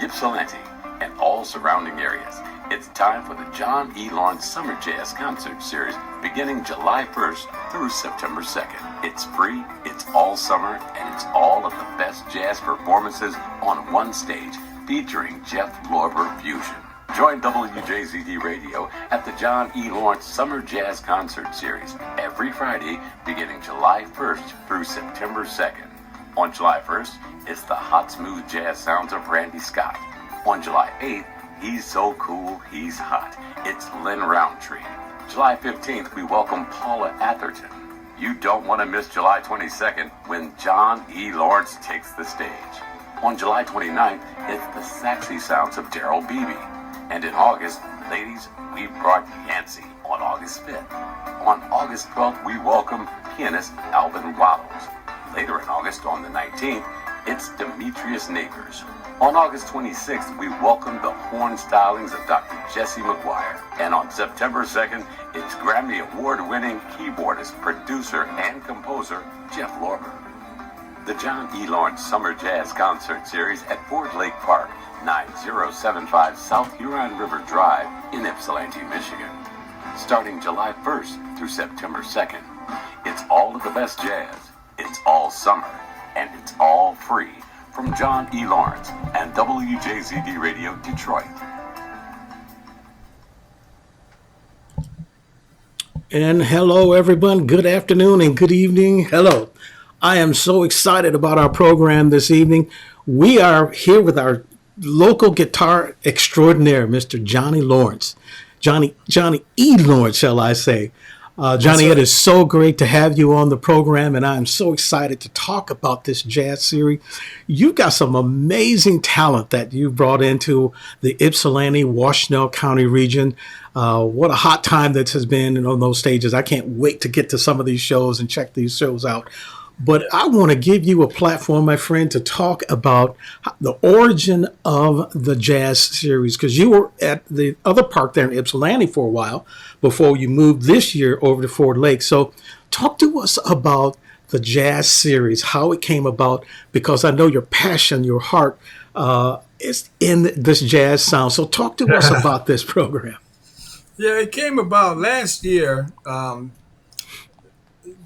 Ypsilanti, and all surrounding areas. It's time for the John E. Lawrence Summer Jazz Concert Series beginning July 1st through September 2nd. It's free, it's all summer, and it's all of the best jazz performances on one stage featuring Jeff Lorber Fusion. Join WJZD Radio at the John E. Lawrence Summer Jazz Concert Series every Friday beginning July 1st through September 2nd. On July 1st, it's the hot, smooth jazz sounds of Randy Scott. On July 8th, he's so cool, he's hot. It's Lynn Roundtree. July 15th, we welcome Paula Atherton. You don't want to miss July 22nd when John E. Lawrence takes the stage. On July 29th, it's the sexy sounds of Daryl Beebe. And in August, ladies, we brought Yancey on August 5th. On August 12th, we welcome pianist Alvin Waddles. Later in August, on the 19th, it's Demetrius Neighbors. On August 26th, we welcome the horn stylings of Dr. Jesse McGuire. And on September 2nd, it's Grammy Award-winning keyboardist, producer, and composer Jeff Lorber. The John E. Lawrence Summer Jazz Concert Series at Ford Lake Park, 9075 South Huron River Drive in Ypsilanti, Michigan. Starting July 1st through September 2nd. It's all of the best jazz, it's all summer, and it's all free from John E. Lawrence and WJZD Radio Detroit. And hello, everyone. Good afternoon and good evening. Hello. I am so excited about our program this evening. We are here with our local guitar extraordinaire, Mr. Johnny Lawrence. Johnny E. Lawrence, shall I say. Johnny, it is so great to have you on the program, and I'm so excited to talk about this jazz series. You've got some amazing talent that you brought into the Ypsilanti, Washtenaw County region. What a hot time that has been on those stages. I can't wait to get to some of these shows and check these shows out. But I want to give you a platform, my friend, to talk about the origin of the jazz series, because you were at the other park there in Ypsilanti for a while before you moved this year over to Ford Lake. So talk to us about the jazz series, how it came about, because I know your passion, your heart is in this jazz sound. So talk to us about this program. Yeah, it came about last year.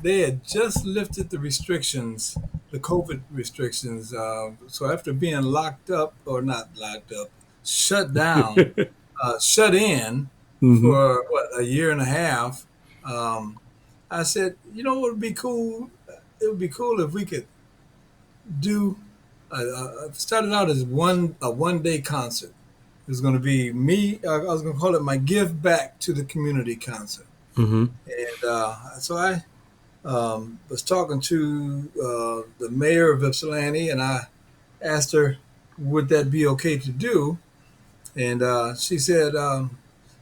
They had just lifted the restrictions, the COVID restrictions. So after being locked up, or not locked up, shut down, shut in for a year and a half, I said, you know what would be cool? It would be cool if we could do, started out as a one-day concert. It was going to be me, I was going to call it my give back to the community concert. And so I was talking to the mayor of Ypsilanti, and I asked her, would that be okay to do? And she said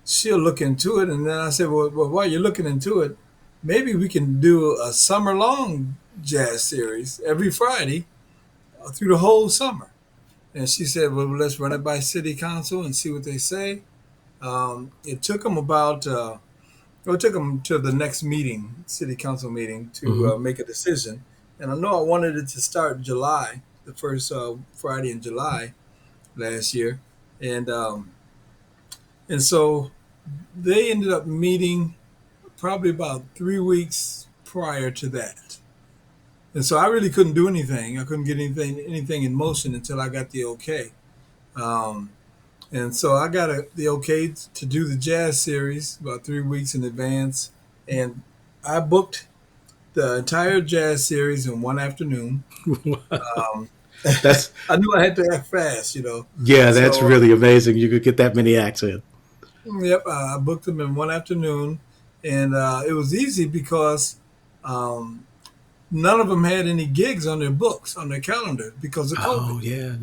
she'll look into it. And then I said, well, while you're looking into it, maybe we can do a summer-long jazz series every Friday through the whole summer. And she said, well, let's run it by city council and see what they say. It took them about... it took them to the next meeting, city council meeting, to make a decision. And I know I wanted it to start July, the first Friday in July last year. And so they ended up meeting probably about 3 weeks prior to that. And so I really couldn't do anything. I couldn't get anything in motion until I got the okay. And so I got the okay to do the jazz series about 3 weeks in advance. And I booked the entire jazz series in one afternoon. I knew I had to act fast, you know. Yeah, that's really amazing. You could get that many acts in. Yep, I booked them in one afternoon. And it was easy because none of them had any gigs on their books, on their calendar because of COVID. Oh, yeah.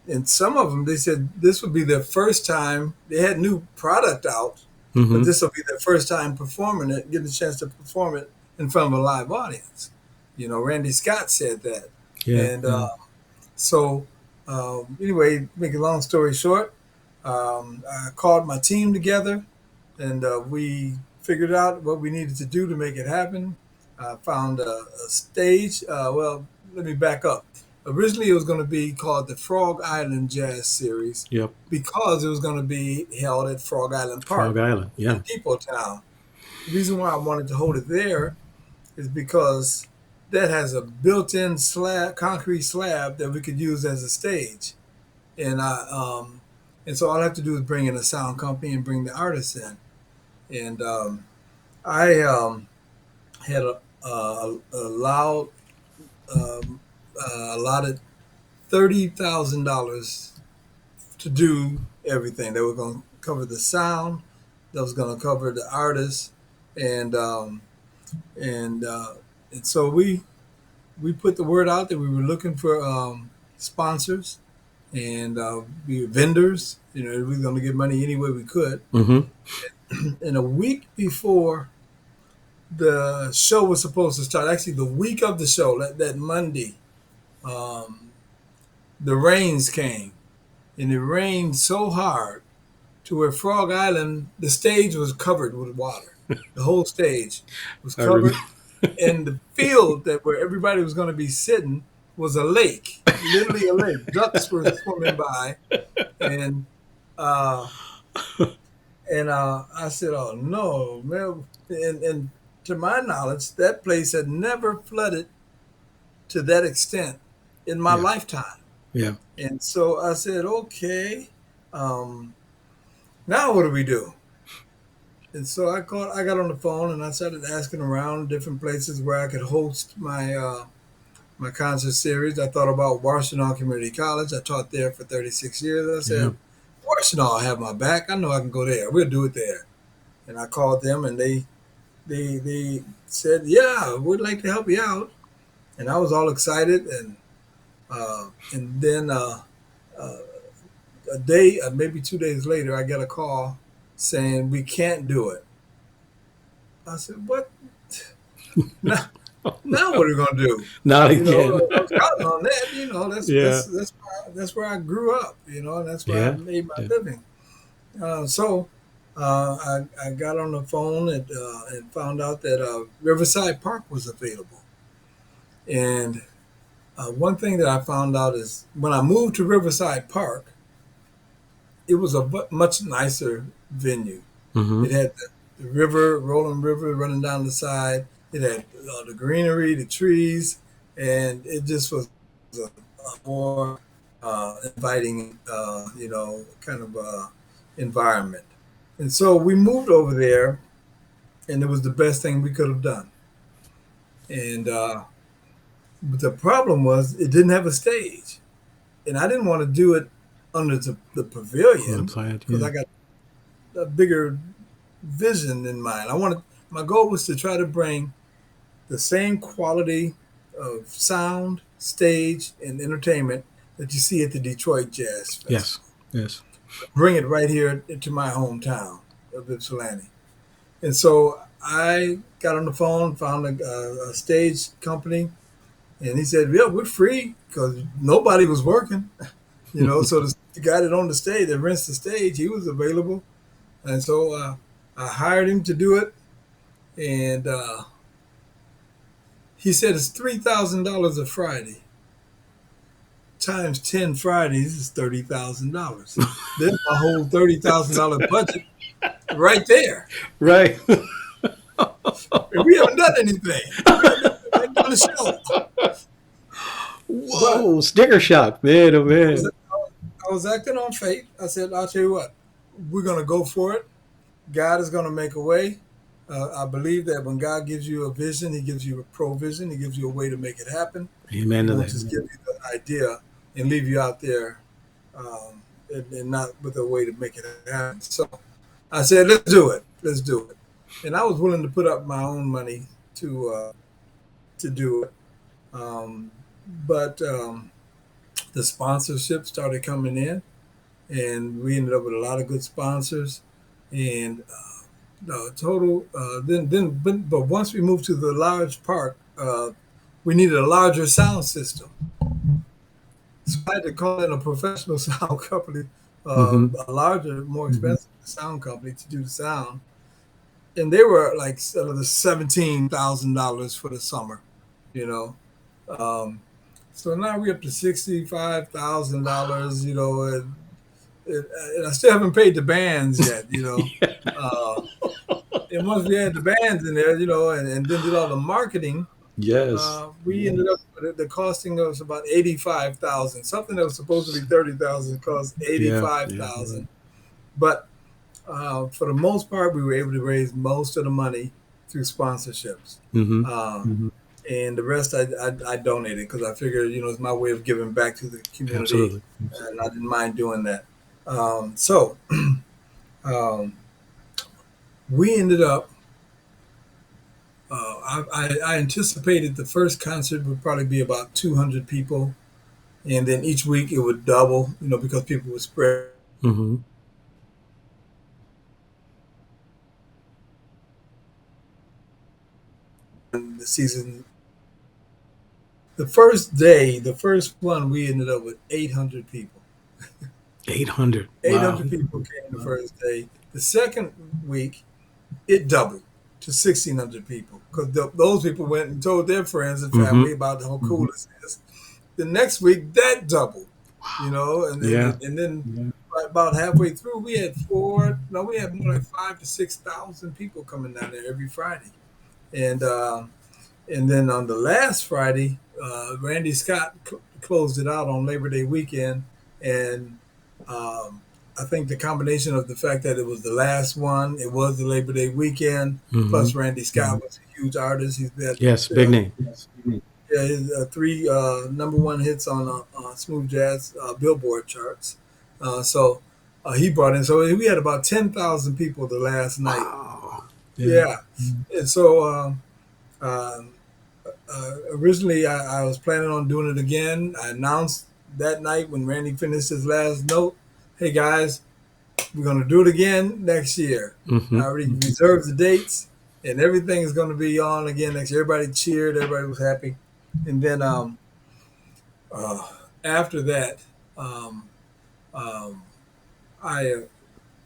And some of them, they said this would be their first time. They had new product out, but this will be their first time performing it, getting a chance to perform it in front of a live audience. You know, Randy Scott said that. Yeah. And so anyway, make a long story short, I called my team together, and we figured out what we needed to do to make it happen. I found a stage. Well, let me back up. Originally, it was going to be called the Frog Island Jazz Series Yep. because it was going to be held at Frog Island Frog Park Island. in Yeah. Depot Town. The reason why I wanted to hold it there is because that has a built-in slab, concrete slab that we could use as a stage, and and so all I have to do is bring in a sound company and bring the artists in, and I had allowed allotted $30,000 to do everything. They were going to cover the sound, that was going to cover the artists, and and uh, and so we put the word out that we were looking for sponsors and vendors. You know, we were going to get money any way we could. Mm-hmm. And a week before the show was supposed to start, actually the week of the show, that Monday, um, the rains came, and it rained so hard to where Frog Island, the stage was covered with water. The whole stage was I remember. covered, and the field that where everybody was going to be sitting was a lake, literally a lake. Ducks were swimming by, and uh, I said, "Oh no, man!" And to my knowledge, that place had never flooded to that extent in my Yeah. lifetime. Yeah. And so I said, "Okay, um, now what do we do?" And so I got on the phone and I started asking around different places where I could host my concert series. I thought about Washington Community College. I taught there for 36 years. I Yeah. said, Washington will have my back. I know I can go there. We'll do it there. And I called them and they said, yeah, we'd like to help you out. And I was all excited. And then uh, a day, maybe 2 days later, I get a call saying we can't do it. I said, what? Now, now what are we gonna do? Not You know, again. I was counting on that. You know, Yeah. that's where I grew up. You know, and that's where I Yeah. made my Yeah. living. So I got on the phone and found out that Riverside Park was available. And one thing that I found out is when I moved to Riverside Park, it was a much nicer venue. Mm-hmm. It had the river, rolling river running down the side. It had the greenery, the trees, and it just was a more inviting, kind of environment. And so we moved over there, and it was the best thing we could have done. And but the problem was it didn't have a stage, and I didn't want to do it under the On the pavilion plant. because Yeah. I got a bigger vision in mind. My goal was to try to bring the same quality of sound, stage, and entertainment that you see at the Detroit Jazz Yes. Festival. Yes. Bring it right here into my hometown of Ypsilanti. And so I got on the phone, found a stage company, and he said, "Yeah, we're free because nobody was working." You know, so the guy that owned the stage, that rents the stage, he was available, and so I hired him to do it. And he said it's $3,000 a Friday. Times 10 Fridays is $30,000. There's my whole $30,000 budget right there. Right. And we haven't done anything. We haven't done a show. But Whoa. Sticker shock, man. Oh I was, man. I was acting on faith. I said, I'll tell you what, we're going to go for it. God is going to make a way. I believe that when God gives you a vision, He gives you a provision. He gives you a way to make it happen. Amen He to won't just that. give you the idea and leave you out there and not with a way to make it happen. So I said, let's do it. Let's do it. And I was willing to put up my own money to do it. Um, but the sponsorship started coming in, and we ended up with a lot of good sponsors. And total. But once we moved to the large park, we needed a larger sound system. So I had to call in a professional sound company, Mm-hmm. a larger, more Mm-hmm. expensive sound company to do the sound. And they were like $17,000 for the summer, you know. Um, So now we're up to $65,000. And I still haven't paid the bands yet. Uh, and once we had the bands in there, and then did all the marketing, Yes. we ended up with the costing us about 85,000. Something that was supposed to be 30,000 cost Yeah. Yeah. 85,000. But for the most part, we were able to raise most of the money through sponsorships. Mm-hmm. And the rest I donated because I figured, it's my way of giving back to the community, Absolutely. and I didn't mind doing that. So um, we ended up. I anticipated the first concert would probably be about 200 people, and then each week it would double, because people would spread Mm-hmm. the season. The first one, we ended up with 800 people. 800. Wow. 800 people came the first day. The second week, it doubled to 1,600 people because those people went and told their friends and Mm-hmm. family about how cool this is. The next week, that doubled, and Yeah. then about halfway through, we had four. No, we had more like 5 to 6,000 people coming down there every Friday, and and then on the last Friday, Randy Scott closed it out on Labor Day weekend, and um, I think the combination of the fact that it was the last one, it was the Labor Day weekend, Mm-hmm. plus Randy Scott was a huge artist. He's had Yes. Big name. yeah, his, three number one hits on smooth jazz Billboard charts. So he brought in. So we had about 10,000 people the last night. Wow. Yeah. Yeah, and so. Um, Originally, I was planning on doing it again. I announced that night when Randy finished his last note, "Hey guys, we're going to do it again next year." I Mm-hmm. already reserved the dates, and everything is going to be on again next year. Everybody cheered. Everybody was happy. And then uh, after that, um, um, I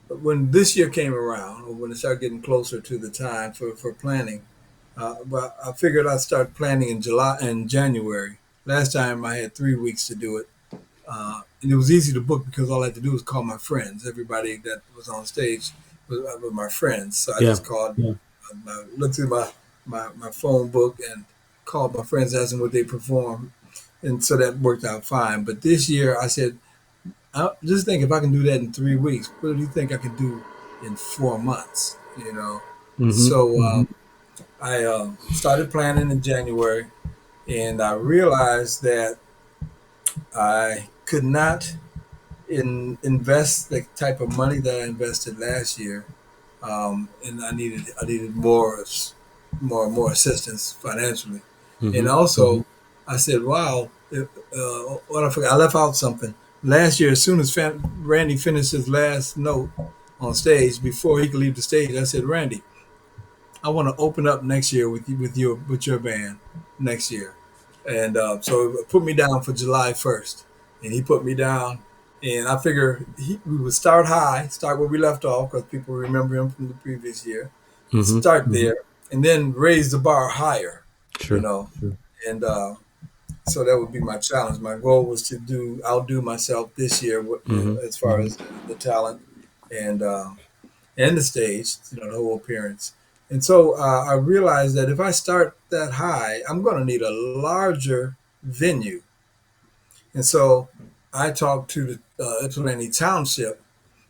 when this year came around, or when it started getting closer to the time for planning, but I figured I'd start planning in July and January. Last time I had 3 weeks to do it, and it was easy to book because all I had to do was call my friends. Everybody that was on stage was my friends, so I Yeah. just called, looked through my phone book and called my friends, asked them what they performed, and so that worked out fine. But this year, I said, just think if I can do that in 3 weeks, what do you think I can do in 4 months? Mm-hmm. So. I started planning in January, and I realized that I could not invest the type of money that I invested last year, and I needed more assistance financially, and Mm-hmm. also I said, "Wow, what I forgot, I left out something." Last year, as soon as Randy finished his last note on stage, before he could leave the stage, I said, "Randy, I want to open up next year with your band next year," and so put me down for July 1st, and he put me down, and I figure we would start high, start where we left off because people remember him from the previous year, Mm-hmm. start there, and then raise the bar higher, you Sure. know, and so that would be my challenge. My goal was to outdo myself this year Mm-hmm. as far as the talent and. And the stage, the whole appearance. And so I realized that if I start that high, I'm going to need a larger venue. And so I talked to the Ypsilanti Township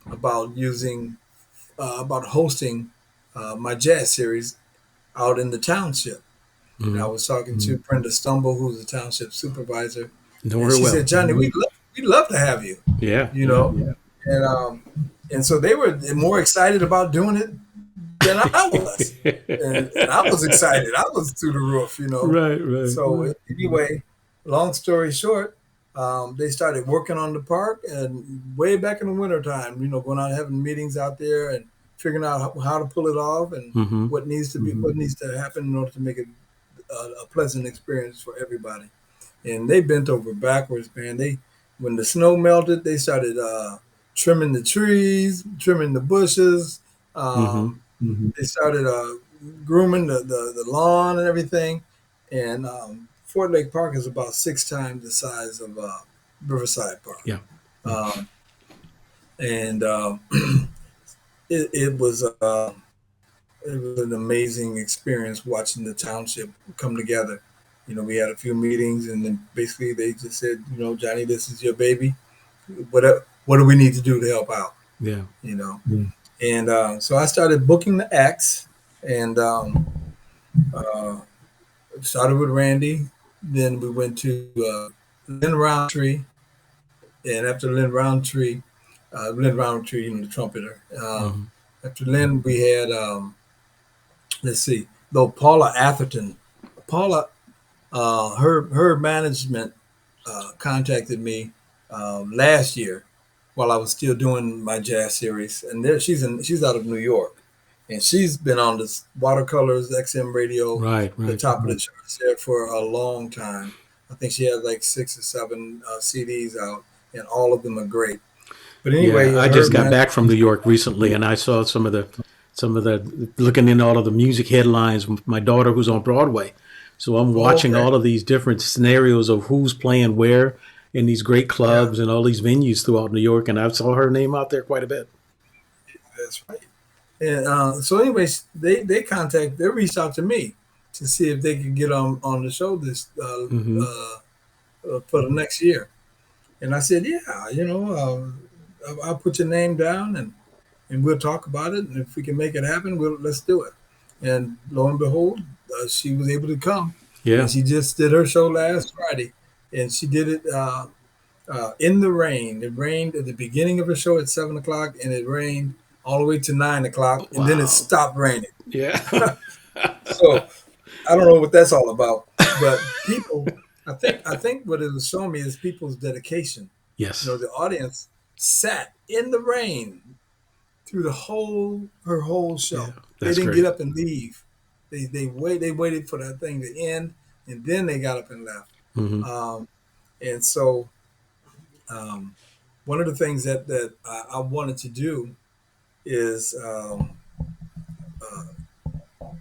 about about hosting my jazz series out in the township. And I Mm-hmm. was talking to Brenda Stumble, who's the township supervisor, Know and her she well. said, "Johnny, we'd love to have you." Yeah. You Yeah. know, and so they were more excited about doing it than I was, and I was excited. I was through the roof. Right. Right. So anyway, long story short, they started working on the park, and way back in the wintertime, going out having meetings out there and figuring out how to pull it off and Mm-hmm. what needs to happen in order to make it a pleasant experience for everybody. And they bent over backwards, man. When the snow melted, they started trimming the trees, trimming the bushes. Mm-hmm. They started grooming the lawn and everything. And Fort Lake Park is about 6 times the size of Riverside Park. Yeah. Um, and it was it was an amazing experience watching the township come together. We had a few meetings, and then basically they just said, Johnny, this is your baby. What do we need to do to help out? Yeah. You know, and so I started booking the acts, and uh, started with Randy. Then we went to Lynn Roundtree, and after Lynn Roundtree, the trumpeter. Hmm. After Lynn, we had let's see, though Paula Atherton. Paula, her management contacted me last year while I was still doing my jazz series, and she's out of New York, and she's been on this Watercolors XM radio, Right. the Right. top of the charts there for a long time. I think she has like 6 or 7 CDs out, and all of them are great. But Yeah. anyway, I her just got man. back from New York recently, and I saw some of the looking in all of the music headlines with my daughter who's on Broadway. So I'm Oh, watching okay, all of these different scenarios of who's playing where in these great yeah, clubs and all these venues throughout New York, and I saw her name out there quite a bit. that's right. And so, anyways, they reached out to me to see if they could get on the show this Hmm. for the next year. And I said, yeah, I'll put your name down, and we'll talk about it. And if we can make it happen, let's do it. And lo and behold, she was able to come, and Yeah. she just did her show last Friday, and she did it in the rain. It rained at the beginning of her show at 7 o'clock, and it rained all the way to 9 o'clock, and then it Wow. stopped raining. Yeah. So I don't know what that's all about, but people, I think what it was showing me is people's dedication. Yes. The audience sat in the rain through her whole Yeah. show. They That's didn't get great. up and leave. They waited for that thing to end, and then they got up and left. Hmm. Um, and so um, one of the things that I wanted to do is uh,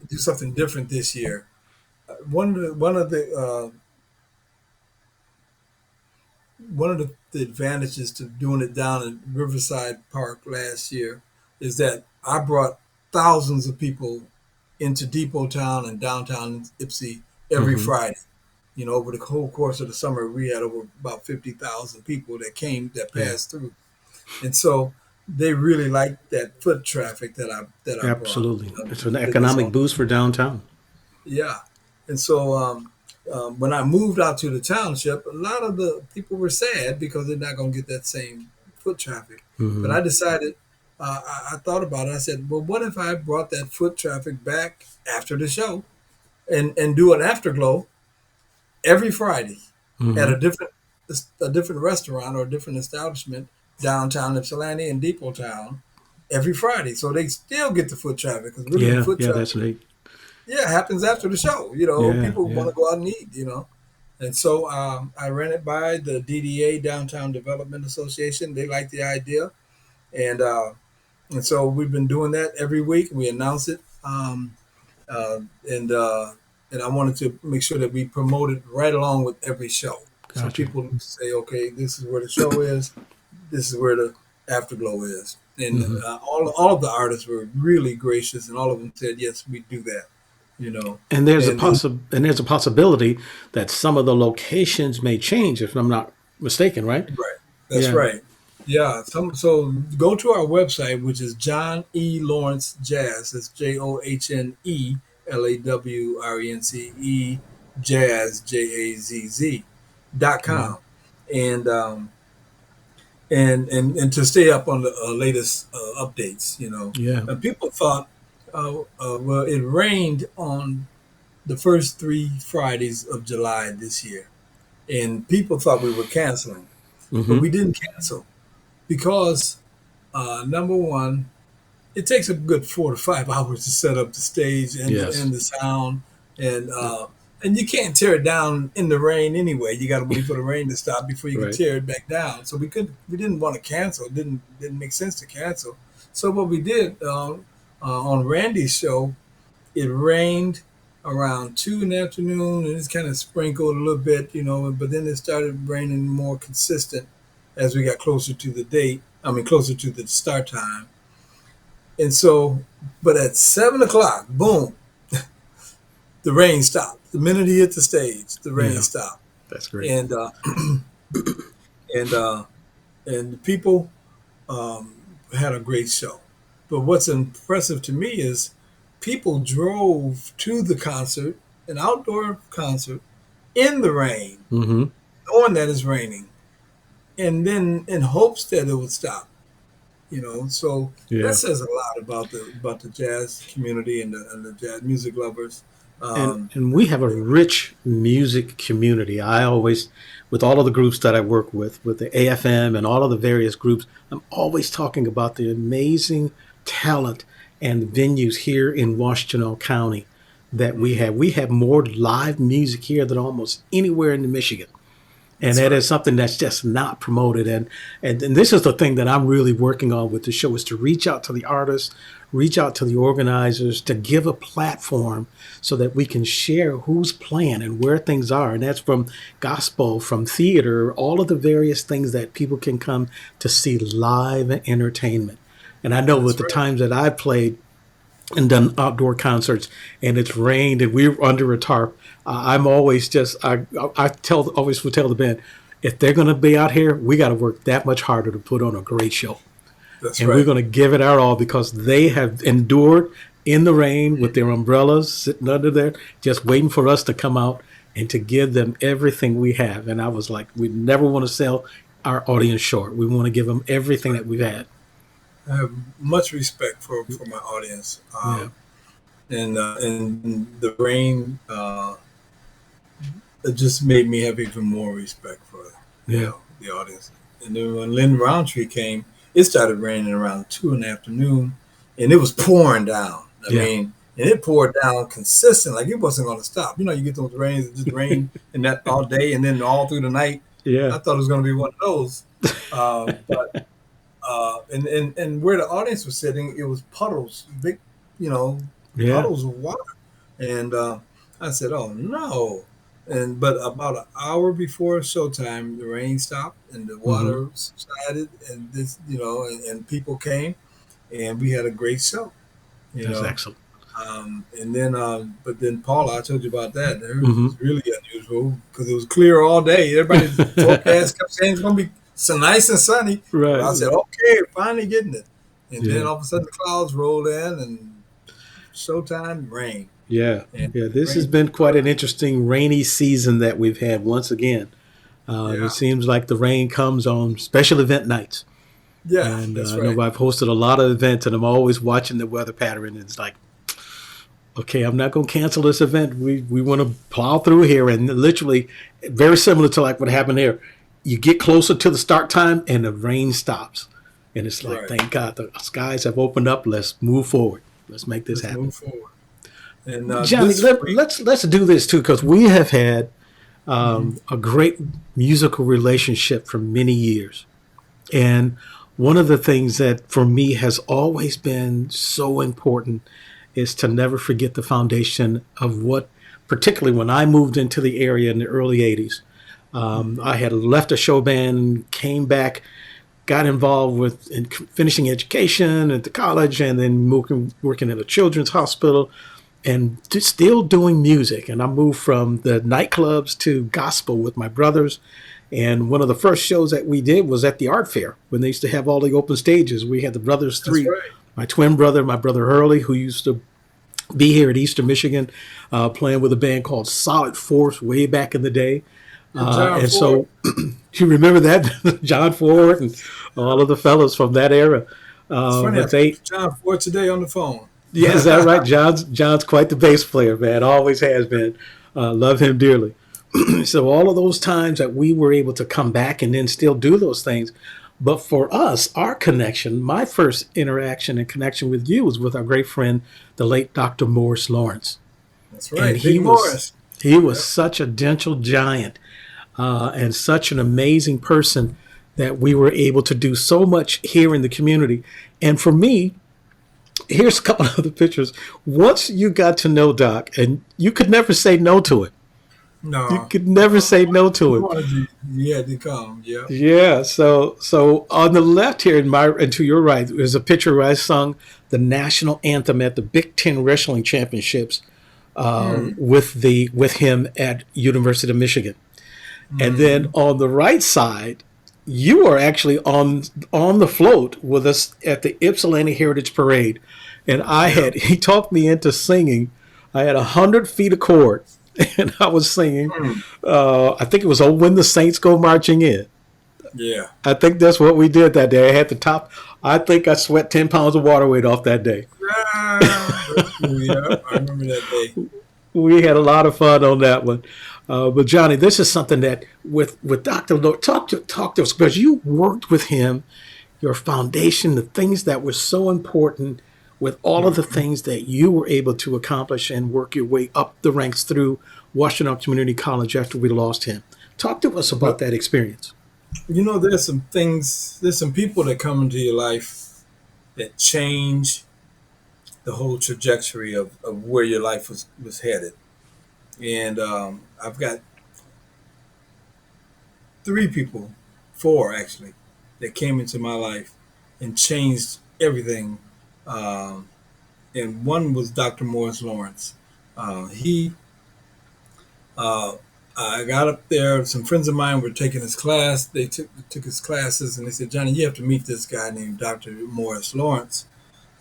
do something different this year. One of the advantages to doing it down at Riverside Park last year is that I brought thousands of people into Depot Town and downtown Ipsy every Hmm. Friday. Over the whole course of the summer, we had over about 50,000 people that Yeah. passed through, and so they really liked that foot traffic that I brought. Absolutely. It's an Did this economic on boost for downtown. Yeah. And so when I moved out to the township, a lot of the people were sad because they're not going to get that same foot traffic. But Hmm. I decided, I thought about it. I said, well, what if I brought that foot traffic back after the show and do an afterglow every Friday at Hmm. a different restaurant or a different establishment downtown Ypsilanti and Depot Town every Friday. So they still get the foot traffic because really the Yeah. foot Yeah. That's traffic neat. yeah, it happens after the show. Yeah. People Yeah. want to go out and eat. And so I ran it by the DDA, Downtown Development Association. They like the idea. And and so we've been doing that every week. We announce it. Uh, and and I wanted to make sure that we promote it right along with every show. So Gotcha. people say, okay, this is where the show is. This is where the afterglow is. And Hmm. all of the artists were really gracious, and all of them said, yes, we do that. You know, And there's a and then there's a possibility that some of the locations may change, if I'm not mistaken, right? right, that's Yeah. right. Yeah, so go to our website, which is John E. Lawrence Jazz. That's JohnELawrence Jazz Yeah. JAZZ.com, and and to stay up on the latest updates. Yeah. And people thought, well, it rained on the first 3 Fridays of July this year, and people thought we were canceling, but Hmm. we didn't cancel because number one, it takes a good 4 to 5 hours to set up the stage and the Yes. and the sound, and Yeah. uh, and you can't tear it down in the rain anyway. You got to wait for the rain to stop before you can Right. tear it back down. So we didn't want to cancel. It didn't make sense to cancel. So what we did on Randy's show, it rained around 2 in the afternoon, and it's kind of sprinkled a little bit, but then it started raining more consistent as we got closer to the date. I mean, closer to the start time. And so, but at 7 o'clock, boom, the rain stopped. The minute he hit the stage, the rain Yeah, stopped, that's great. and and and the people um, had a great show. But what's impressive to me is people drove to the concert, an outdoor concert, in the rain, Mm-hmm. knowing that it's raining, and then in hopes that it would stop. So that Yeah. says a lot about the jazz community and the jazz music lovers. And Um, and we have a rich music community. I always, with all of the groups that I work with the AFM and all of the various groups, I'm always talking about the amazing talent and venues here in Washtenaw County that we have. We have more live music here than almost anywhere in Michigan. And that's that is right. something that's just not promoted. And this is the thing that I'm really working on with the show is to reach out to the artists, reach out to the organizers, to give a platform so that we can share who's playing and where things are. And that's from gospel, from theater, all of the various things that people can come to see live entertainment. And I know with That's the right. times that I've played and done outdoor concerts and it's rained and we're under a tarp, I'm always just I tell always would tell the band, if they're going to be out here, we got to work that much harder to put on a great show, That's and we're right. going to give it our all because they have endured in the rain with their umbrellas sitting under there just waiting for us to come out and to give them everything we have. And I was like, we never want to sell our audience short. We want to give them That's everything right. that we've had. I have much respect for my audience, Yeah, and the rain it just made me have even more respect for yeah. the audience. And then when Lynn Roundtree came, it started raining around 2 in the afternoon, and it was pouring down. I Yeah. mean, and it poured down consistent, like it wasn't going to stop. You get those rains that just rain and that all day, and then all through the night. Yeah. I thought it was going to be one of those, but and where the audience was sitting, it was puddles, big, you know, Yeah. puddles of water. And I said, "Oh no!" And but about an hour before showtime, the rain stopped and the Hmm. water subsided, and and people came, and we had a great show. You That's know, excellent. and then but then Paula, I told you about that. Hers Hmm. was really unusual because it was clear all day. Everybody's forecast kept saying it's going to be so nice and sunny. Well, I Right. said, okay, finally getting it. And then Yeah. all of a sudden the clouds rolled in and showtime rain. Yeah. And Yeah. it This has rained been for, quite an interesting rainy season that we've had once again. It yeah. seems like the rain comes on special event nights. Yeah, And that's I know right. I've hosted a lot of events and I'm always watching the weather pattern. And it's like, okay, I'm not going to cancel this event. We want to plow through here. And literally, very similar to like what happened here. You get closer to the start time and the rain stops. And it's like, Right. thank God the skies have opened up. Let's move forward. Let's make this Let's happen. move forward. And Johnny, this week, let's do this too because we have had mhm, a great musical relationship for many years, and one of the things that for me has always been so important is to never forget the foundation of what, particularly when I moved into the area in the early '80s. mhm, I had left a show band, came back, got involved with in finishing education at the college, and then working at a children's hospital and still doing music. And I moved from the nightclubs to gospel with my brothers. And one of the first shows that we did was at the art fair when they used to have all the open stages. We had the brothers that's three, right. my twin brother, my brother Hurley, who used to be here at Eastern Michigan, playing with a band called Solid Force way back in the day. And John And Ford. so, do you remember that? John Ford and all of the fellows from that era. It's funny. I But talked they, to John Ford today on the phone. yeah, is that right? John's quite the bass player, man. Always has been. Love him dearly. So all of those times that we were able to come back and then still do those things. But for us, our connection, my first interaction and connection with you was with our great friend, the late Dr. Morris Lawrence. That's And right. Big Morris. he was Yep. such a gentle giant and such an amazing person that we were able to do so much here in the community. And for me, Here's a couple of other pictures. Once you got to know Doc, and you could never say no to it. You No, could never no. say no to it. You had to come. Yeah. Yeah. So on the left here, and to your right, there's a picture where I sung the national anthem at the Big Ten Wrestling Championships Mm, with him at University of Michigan. And then mm, on the right side, you are actually on the float with us at the Ypsilanti Heritage Parade, and yeah. he talked me into singing. I had 100 feet of cord, and I was singing. Mm, I think it was "Oh When the Saints Go Marching In." yeah. I think that's what we did that day. I had the top. I think I sweat 10 pounds of water weight off that day. That's cool. Yeah, I remember that day. We had a lot of fun on that one. But Johnny, this is something that with Dr. Lord, talk to us because you worked with him, your foundation, the things that were so important with all of the things that you were able to accomplish and work your way up the ranks through Washington Community College after we lost him. Talk to us about But that experience. there's some things, there's some people that come into your life that change the whole trajectory of where your life was headed. And I've got three people, four actually, that came into my life and changed everything. Um, and one was Dr. Morris Lawrence. He Uh, I got up there. Some friends of mine were taking his class. They took his classes, and they said, "Johnny, you have to meet this guy named Dr. Morris Lawrence.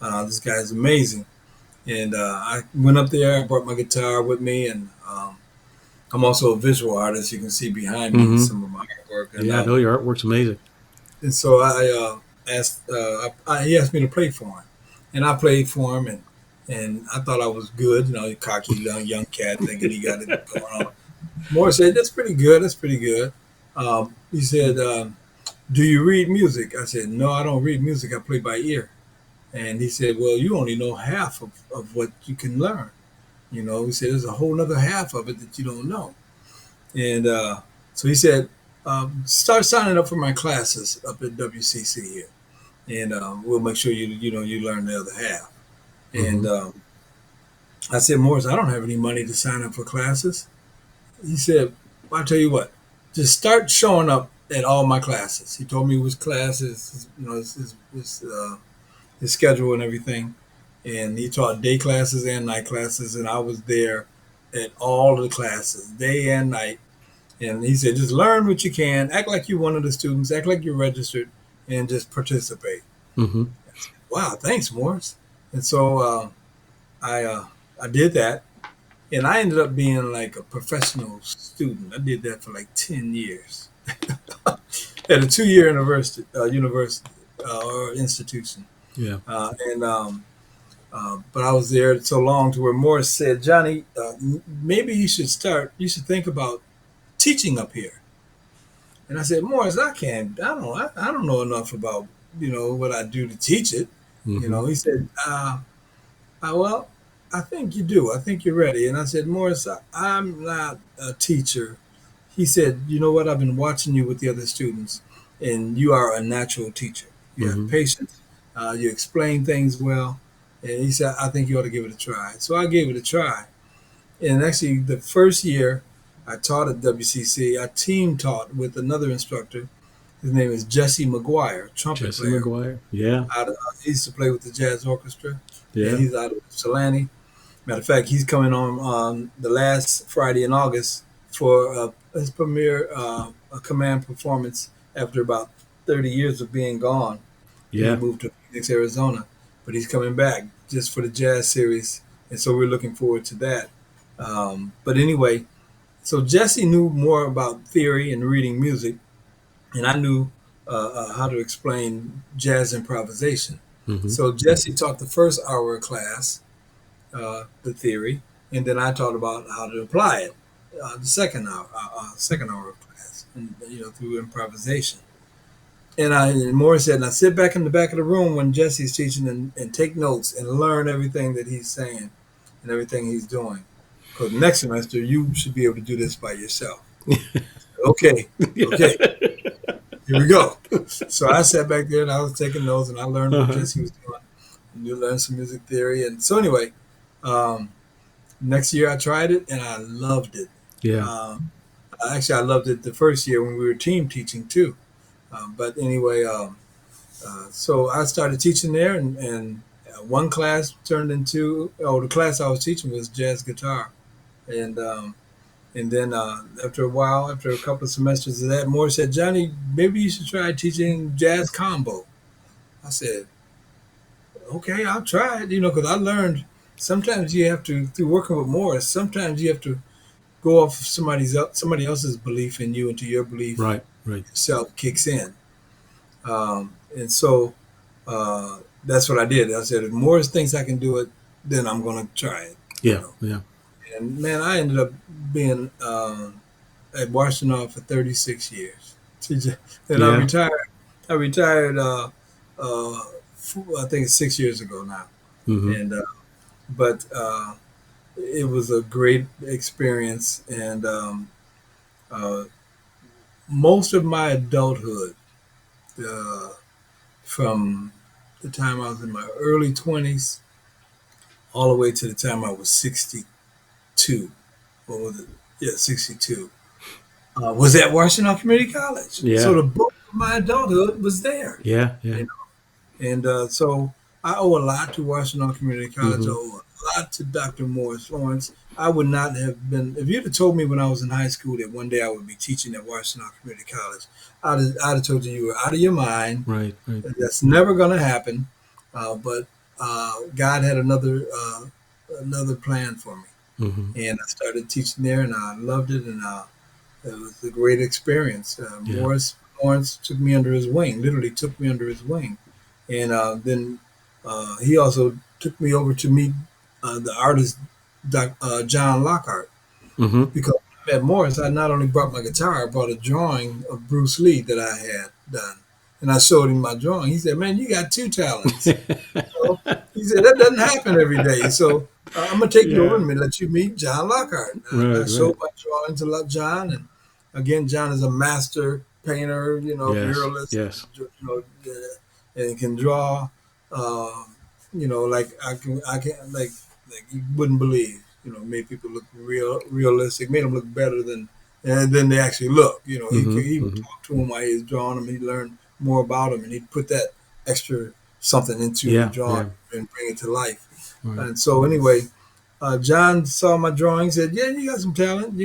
This guy is amazing." And I went up there. I brought my guitar with me, and I'm also a visual artist. You can see behind me Mm-hmm. some of my artwork, Yeah, I know your artwork's amazing. and so I asked. He asked me to play for him, and I played for him, and I thought I was good. Cocky young cat thinking he got it going on. Moore said, "That's pretty good. That's pretty good." He said, "Do you read music?" I said, "No, I don't read music. I play by ear." And he said, "Well, you only know half of what you can learn. He said, there's a whole other half of it that you don't know." And so he said, "Start signing up for my classes up at WCC here, and we'll make sure you learn the other half." Mm-hmm. And I said, "Morris, I don't have any money to sign up for classes." He said, "Well, I'll tell you what, just start showing up at all my classes." He told me which classes, his schedule and everything. And he taught day classes and night classes. And I was there at all the classes, day and night. And he said, just learn what you can, act like you're one of the students, act like you're registered, and just participate. Mm-hmm. Wow, thanks, Morris. And so I did that. And I ended up being like a professional student. I did that for like 10 years at a 2 year university or institution. Yeah. But I was there so long to where Morris said, "Johnny, maybe you should think about teaching up here." And I said, "Morris, I can't, I don't know enough about, what I do to teach it." Mm-hmm. He said, well, I think you do. I think you're ready. And I said, "Morris, I'm not a teacher." He said, "You know what? I've been watching you with the other students, and you are a natural teacher. You have Mm-hmm. patience. You explain things well." And he said, "I think you ought to give it a try." So I gave it a try. And actually, the first year I taught at WCC, I team taught with another instructor. His name is Jesse McGuire, trumpet Jesse player. McGuire. Yeah. He used to play with the jazz orchestra, and Yeah. he's out of Ypsilanti. Matter of fact, he's coming on the last Friday in August for his premiere command performance after about 30 years of being gone. He Yeah. moved to Phoenix, Arizona, but he's coming back just for the jazz series, and so we're looking forward to that. But anyway, so Jesse knew more about theory and reading music, and I knew how to explain jazz improvisation. Mm-hmm. So Jesse taught the first hour of class, the theory, and then I taught about how to apply it. The second hour of class, and through improvisation. And Morris said, "Now sit back in the back of the room when Jesse's teaching and take notes and learn everything that he's saying and everything he's doing. Because next semester you should be able to do this by yourself." Okay, Yeah. okay, here we go. So I sat back there and I was taking notes and I learned what Uh-huh. Jesse was doing. You learn some music theory, and so anyway, um, next year I tried it and I loved it. Yeah. Um, Actually, I loved it the first year when we were team teaching too. But anyway, so I started teaching there, and one class turned into, oh, the class I was teaching was jazz guitar, and and then after a while, after a couple of semesters of that, Moore said, "Johnny, maybe you should try teaching jazz combo." I said, "Okay, I'll try it." Because I learned sometimes you have to, through working with Morris, sometimes you have to go off of somebody else's belief in you until your belief Right. Right. yourself kicks in. And so that's what I did. I said, if Morris thinks I can do it, then I'm going to try it. You Yeah. know, Yeah. and man, I ended up being at Washington for 36 years. And I Yeah. retired. I retired. I think it's 6 years ago now. Hmm. And but it was a great experience. And uh, most of my adulthood, uh, from the time I was in my early 20s all the way to the time I was 62. What was it? Yeah, 62. Was at Washington Community College. So Yeah. the bulk of my adulthood was there. Yeah. Yeah. And so I owe a lot to Washington Community College. I Hmm. owe a lot to Dr. Morris Lawrence. I would not have been, if you'd have told me when I was in high school that one day I would be teaching at Washington Community College, I'd have told you were out of your mind. Right. Right. That's never going to happen. But God had another plan for me. Hmm. And I started teaching there, and I loved it, and it was a great experience. Yeah. Morris Lawrence took me under his wing, literally took me under his wing. And then he also took me over to meet the artist John Lockhart. Hmm. Because when I met Morris, I not only brought my guitar, I brought a drawing of Bruce Lee that I had done. And I showed him my drawing. He said, "Man, you got two talents." So he said, "That doesn't happen every day. So I'm going to take you over Yeah. and let you meet John Lockhart." I Right. showed Right. my drawing to John. And again, John is a master painter, Yes. muralist, Yes. and can draw, like like you wouldn't believe. Made people look realistic, made them look better than they actually look. Hmm. He would Hmm. talk to him while he was drawing them. He'd learn more about them, and he'd put that extra something into the Yeah. drawing Yeah. and bring it to life. Right. And so anyway, John saw my drawing, said, "Yeah, you got some talent.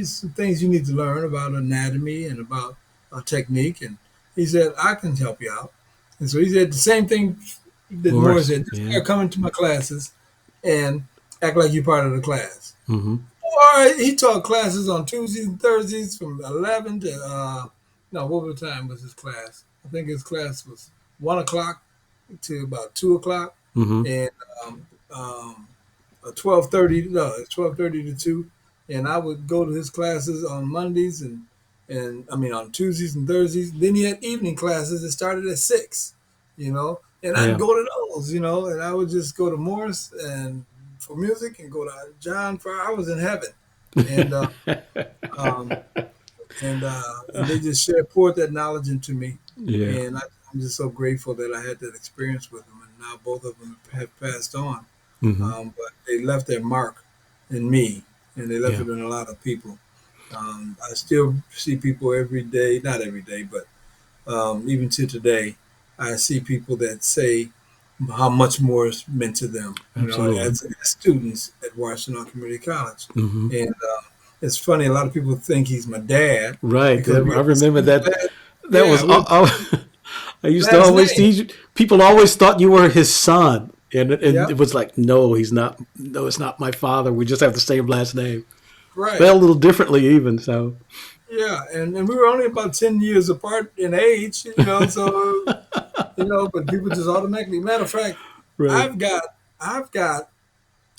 Some things you need to learn about anatomy and about technique." And he said, "I can help you out." And so he said the same thing Of that Moore course. said: "Just Yeah. start coming to my classes and act like you're part of the class." Hmm. Or he taught classes on Tuesdays and Thursdays from 11 to no, what was the time was his class? I think his class was 1 o'clock to about 2 o'clock, Hmm. and um, um, 12:30. No, it's 12:30 to 2. And I would go to his classes on Mondays and I mean on Tuesdays and Thursdays. Then he had evening classes that started at 6. And I'd Yeah. go to those. And I would just go to Morris and for music and go to John for I was in heaven. And um, and they just poured that knowledge into me, Yeah. and I'm just so grateful that I had that experience with them. And now both of them have passed on, Hmm. but they left their mark in me, and they left Yeah. it in a lot of people. I still see people every day, not every day, but even to today, I see people that say how much more is meant to them, Absolutely. as students at Washington Community College. Hmm. And it's funny, a lot of people think he's my dad Right. because we I have the remember same that. last, That yeah, was. we have I used to last always name. teach. People always thought you were his son, and Yep, it was like, no, he's not. No, it's not my father. We just have the same last name, right. spelled a little differently, even. So. Yeah, and we were only about 10 years apart in age, so but people just automatically. Matter of fact, Right. I've got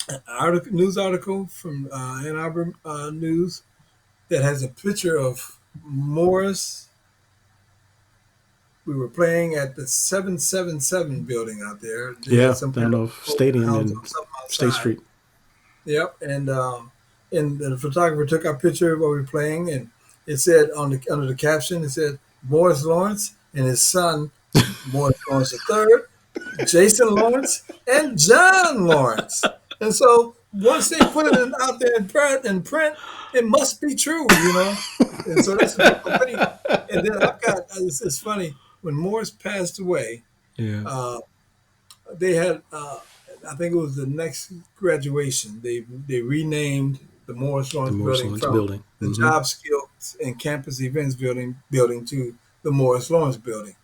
an news article from Ann Arbor News that has a picture of Morris. We were playing at the 777 building out there. They had Yeah. some kind Down of off open Stadium house or and something State outside. Street. Yep, and the photographer took our picture while we were playing, and it said under the caption, it said Morris Lawrence and his son Morris Lawrence III Jason Lawrence and John Lawrence. And so once they put it out there in print, it must be true, you know. And so that's funny. And then I've got it's funny when Morris passed away. Yeah. Uh, they had I think it was the next graduation. They renamed the Morris The Lawrence Morris building Lawrence from building. the Hmm. Job Skills and Campus Events building to the Morris Lawrence building.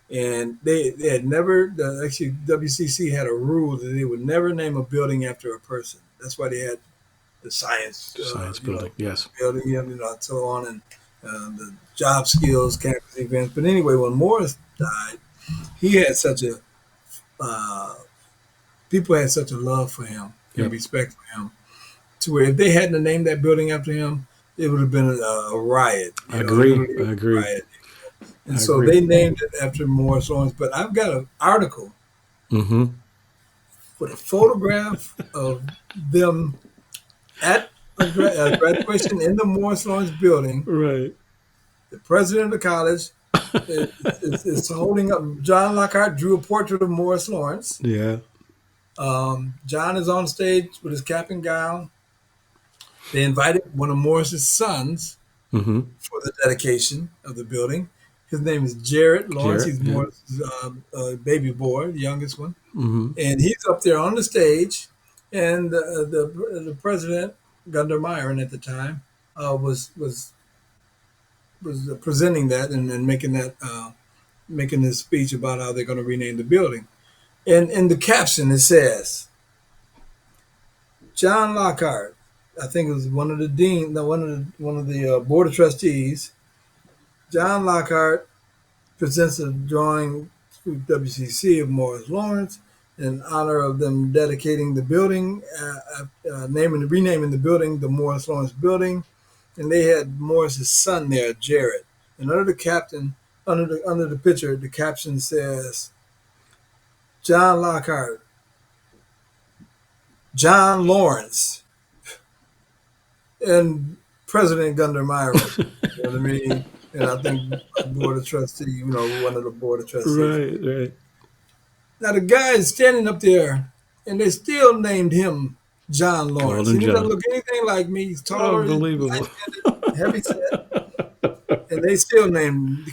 And they had never actually WCC had a rule that they would never name a building after a person. That's why they had the science, Science building. Yes. building, and so on, and the job skills, campus events. But anyway, when Morris died, he had such a uh, people had such a love for him and Yep. respect for him, to where if they hadn't named that building after him, it would have been a riot. I You know, agree. literally I a agree. riot. And I so agree. they named it after Morris Lawrence. But I've got an article Hmm. with a photograph of them at a graduation in the Morris Lawrence building. Right. The president of the college is holding up. John Lockhart drew a portrait of Morris Lawrence. Yeah. John is on stage with his cap and gown. They invited one of Morris's sons Hmm. for the dedication of the building. His name is Jared Lawrence. Jarrett. He's Yeah. Morris's baby boy, the youngest one. Hmm. And he's up there on the stage, and the president, Gunder Myron at the time, was presenting that and making this speech about how they're going to rename the building. And in the caption it says, John Lockhart, I think it was one of the dean, no, one of the board of trustees. John Lockhart presents a drawing to WCC of Morris Lawrence in honor of them dedicating the building, renaming the building the Morris Lawrence Building, and they had Morris's son there, Jared. And under the picture, the caption says, John Lockhart, John Lawrence, and President Gunder Myron. You know what I mean? And I think board of trustees, one of the board of trustees. Right. Right. Now the guy is standing up there, and they still named him John Lawrence. Called him He doesn't John. look anything like me. He's taller, Unbelievable. light-skinned, heavy set, and they still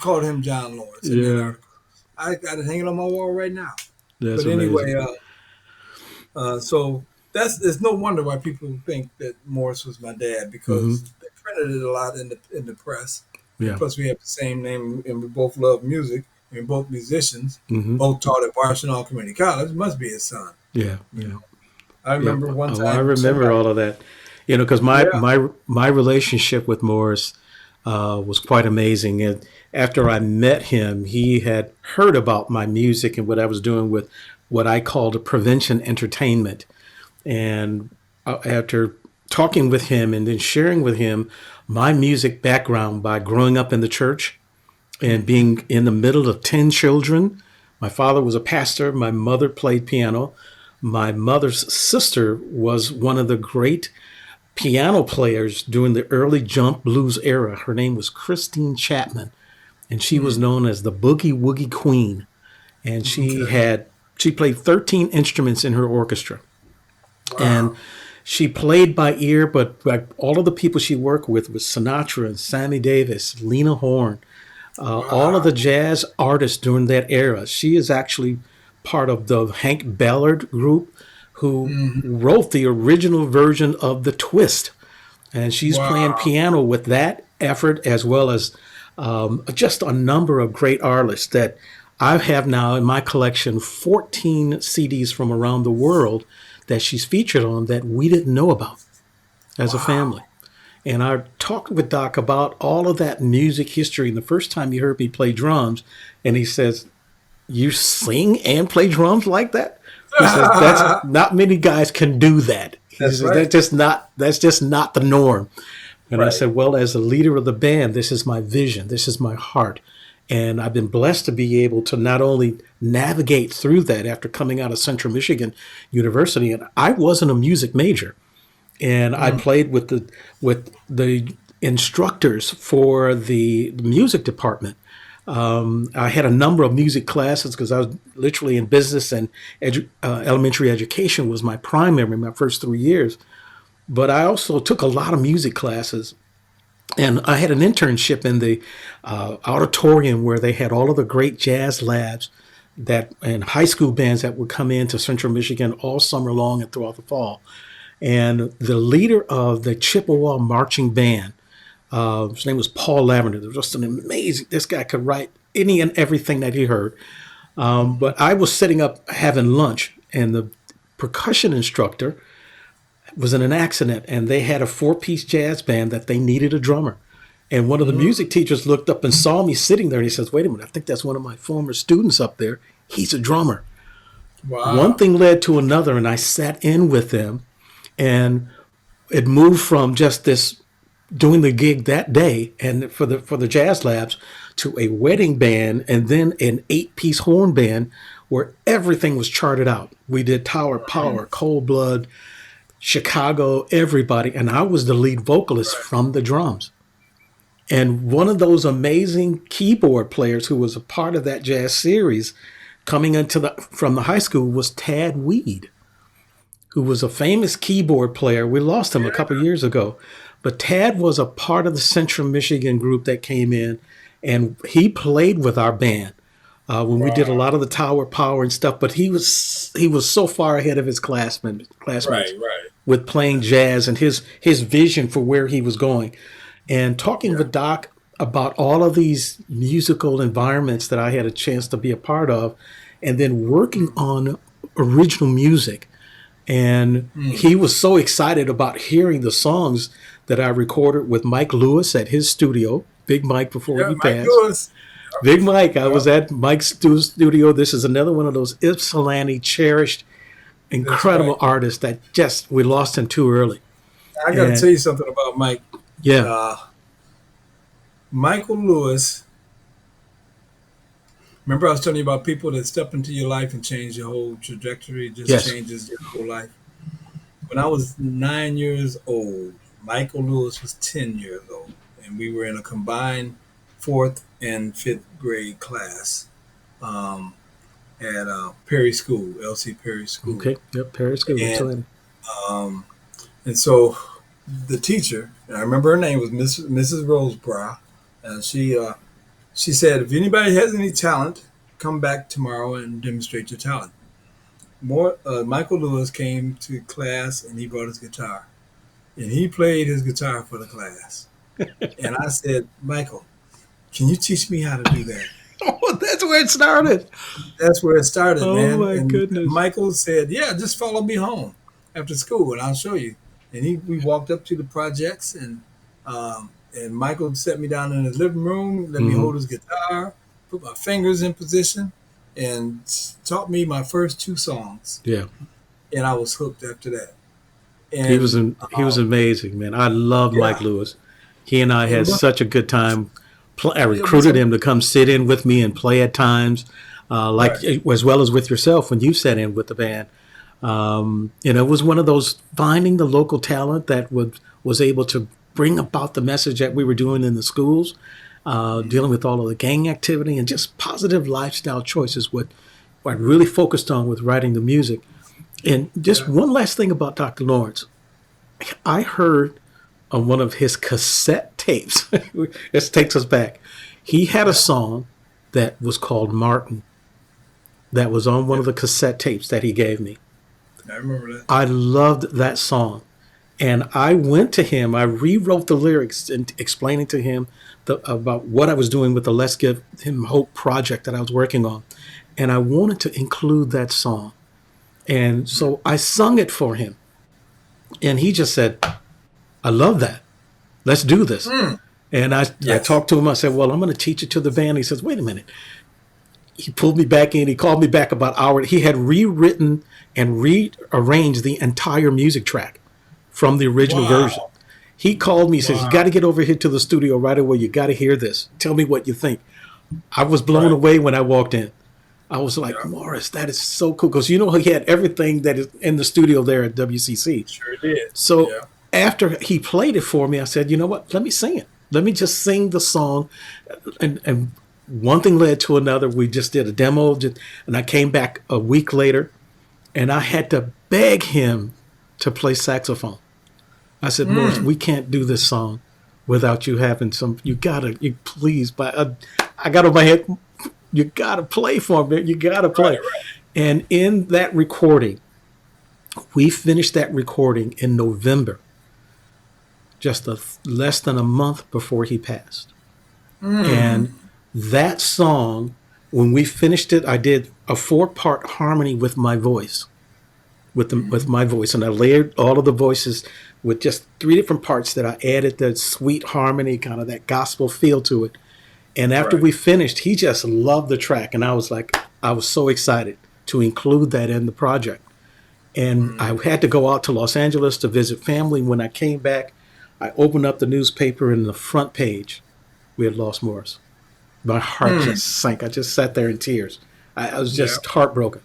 called him John Lawrence in that Yeah. article. I got it hanging on my wall right now. That's But anyway, amazing. so it's no wonder why people think that Morris was my dad, because they printed it a lot in the press. Yeah. Plus, we have the same name, and we both love music. We're both musicians. Hmm. Both taught at Arsenal Community College. Must be his son. Yeah. Yeah. I remember Yep. one Oh, time. I remember all of that. Because Yeah. my relationship with Morris was quite amazing. And after I met him, he had heard about my music and what I was doing with what I called a prevention entertainment. And after talking with him and then sharing with him my music background by growing up in the church and being in the middle of 10 children. My father was a pastor. My mother played piano. My mother's sister was one of the great piano players during the early jump blues era. Her name was Christine Chapman, and she was known as the Boogie Woogie Queen. And she played 13 instruments in her orchestra. And she played by ear, but like all of the people she worked with was Sinatra and Sammy Davis, Lena Horne, all of the jazz artists during that era. She is actually part of the Hank Ballard group, who wrote the original version of The Twist. And she's playing piano with that effort, as well as just a number of great artists that I have now in my collection, 14 CDs from around the world that she's featured on that we didn't know about as a family. And I talked with Doc about all of that music history. And the first time he heard me play drums, and he says, "You sing and play drums like that?" He says, "That's not many guys can do that." He That's says, right. That's just not the norm." And I Right. said, "Well, as the leader of the band, this is my vision. This is my heart." And I've been blessed to be able to not only navigate through that after coming out of Central Michigan University, and I wasn't a music major, and I played with the instructors for the music department. I had a number of music classes because I was literally in business, and elementary education was my primary, my first 3 years. But I also took a lot of music classes. And I had an internship in the auditorium where they had all of the great jazz labs and high school bands that would come into Central Michigan all summer long and throughout the fall. And the leader of the Chippewa marching band, his name was Paul Lavender. There was just an amazing. This guy could write any and everything that he heard. But I was sitting up having lunch, and the percussion instructor was in an accident, and they had a 4-piece jazz band that they needed a drummer. And one of the music teachers looked up and saw me sitting there, and he says, "Wait a minute, I think that's one of my former students up there. He's a drummer." Wow. One thing led to another, and I sat in with them, and it moved from just this doing the gig that day and for the jazz labs to a wedding band, and then an 8-piece horn band where everything was charted out. We did Tower Power, Cold Blood, Chicago, everybody, and I was the lead vocalist from the drums. And one of those amazing keyboard players who was a part of that jazz series coming from the high school was Tad Weed, who was a famous keyboard player. We lost him a couple years ago, but Tad was a part of the Central Michigan group that came in, and he played with our band when we did a lot of the Tower Power and stuff. But he was so far ahead of his classmates Right. with playing jazz and his vision for where he was going. And talking with Doc about all of these musical environments that I had a chance to be a part of, and then working on original music. And he was so excited about hearing the songs that I recorded with Mike Lewis at his studio, Big Mike, before he passed. Lewis. Big Mike, I was at Mike's studio. This is another one of those Ypsilanti cherished, incredible artists that we lost him too early. I got to tell you something about Mike. Yeah. Michael Lewis. Remember I was telling you about people that step into your life and change your whole trajectory, changes your whole life. When I was 9 years old, Michael Lewis was 10 years old, and we were in a combined 4th and 5th grade class at Perry School, L.C. Perry School. Okay, yep, Perry School. And so the teacher, and I remember her name was Mrs. Rosebrough, and she said, if anybody has any talent, come back tomorrow and demonstrate your talent. Michael Lewis came to class, and he brought his guitar, and he played his guitar for the class. And I said, Michael, can you teach me how to do that? Oh, that's where it started. That's where it started, man. Oh, my goodness. Michael said, yeah, just follow me home after school, and I'll show you. And we walked up to the projects, and Michael set me down in his living room, let me hold his guitar, put my fingers in position, and taught me my first 2 songs. Yeah. And I was hooked after that. And he was amazing, man. I loved Mike Lewis. He and I had such a good time. I recruited him to come sit in with me and play at times, as well as with yourself when you sat in with the band. It was one of those finding the local talent that was able to bring about the message that we were doing in the schools, dealing with all of the gang activity and just positive lifestyle choices. What I really focused on with writing the music. And just one last thing about Dr. Lawrence. I heard on one of his cassette tapes, this takes us back, he had a song that was called Martin that was on one of the cassette tapes that he gave me. I remember that. I loved that song. And I went to him, I rewrote the lyrics and explaining to him about what I was doing with the Let's Give Him Hope project that I was working on. And I wanted to include that song. And so I sung it for him. And he just said, I love that. Let's do this. And I talked to him. I said, well, I'm going to teach it to the band. He says, wait a minute. He pulled me back in. He called me back about an hour. He had rewritten and rearranged the entire music track from the original version. He called me. He says, you got to get over here to the studio right away. You got to hear this. Tell me what you think. I was blown away when I walked in. I was like, Morris, that is so cool. Because he had everything that is in the studio there at WCC. Sure did. So after he played it for me, I said, you know what? Let me sing it. Let me just sing the song. And one thing led to another. We just did a demo, and I came back a week later, and I had to beg him to play saxophone. I said, Morris, we can't do this song without you having some. You please. But I got on my head. You gotta play for me. You gotta play. Right. And in that recording, we finished that recording in November, just less than a month before he passed. And that song, when we finished it, I did a 4-part harmony with my voice, with my voice, and I layered all of the voices with just 3 different parts that I added the sweet harmony, kind of that gospel feel to it. And after we finished, he just loved the track, and I was so excited to include that in the project. And I had to go out to Los Angeles to visit family. When I came back, I opened up the newspaper, and the front page, we had lost Morris. My heart just sank. I just sat there in tears. I was just heartbroken.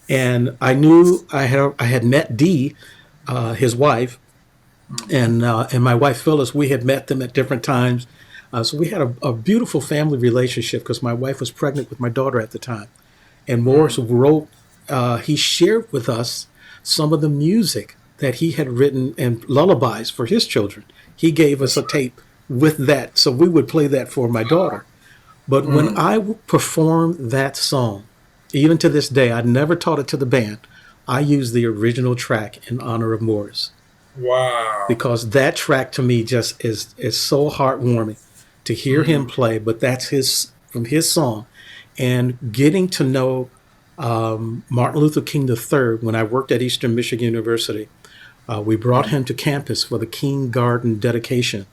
And I knew I had met Dee, his wife, and my wife Phyllis. We had met them at different times. So we had a beautiful family relationship because my wife was pregnant with my daughter at the time. And Morris wrote, he shared with us some of the music that he had written and lullabies for his children. He gave us a tape with that, so we would play that for my daughter. But when I performed that song, even to this day, I never taught it to the band. I used the original track in honor of Morris. Wow. Because that track to me just is so heartwarming to hear him play, but that's from his song. And getting to know Martin Luther King III, when I worked at Eastern Michigan University, we brought him to campus for the King Garden dedication.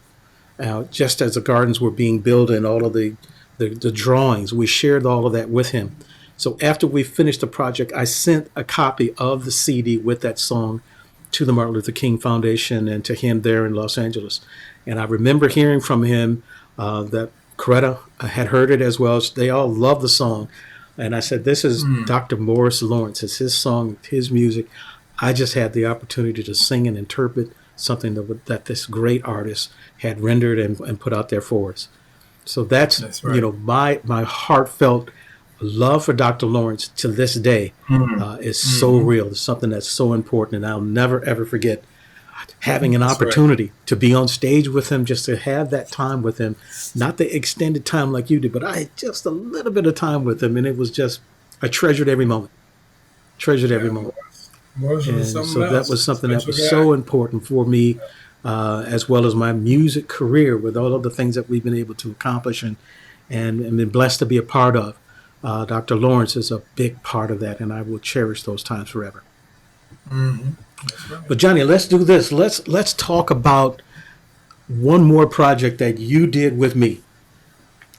Just as the gardens were being built and all of the drawings, we shared all of that with him. So after we finished the project, I sent a copy of the CD with that song to the Martin Luther King Foundation and to him there in Los Angeles. And I remember hearing from him that Coretta had heard it as well. They all loved the song. And I said, this is Dr. Morris Lawrence. It's his song, his music. I just had the opportunity to sing and interpret something that this great artist had rendered and put out there for us. So that's right. My heartfelt love for Dr. Lawrence to this day is so real. It's something that's so important, and I'll never, ever forget having an opportunity to be on stage with him, just to have that time with him, not the extended time like you did, but I had just a little bit of time with him, and it was just, I treasured every moment. And so that was something that was so important for me, as well as my music career, with all of the things that we've been able to accomplish and been blessed to be a part of. Dr. Lawrence is a big part of that, and I will cherish those times forever. That's right. But Johnny, let's do this. Let's talk about one more project that you did with me.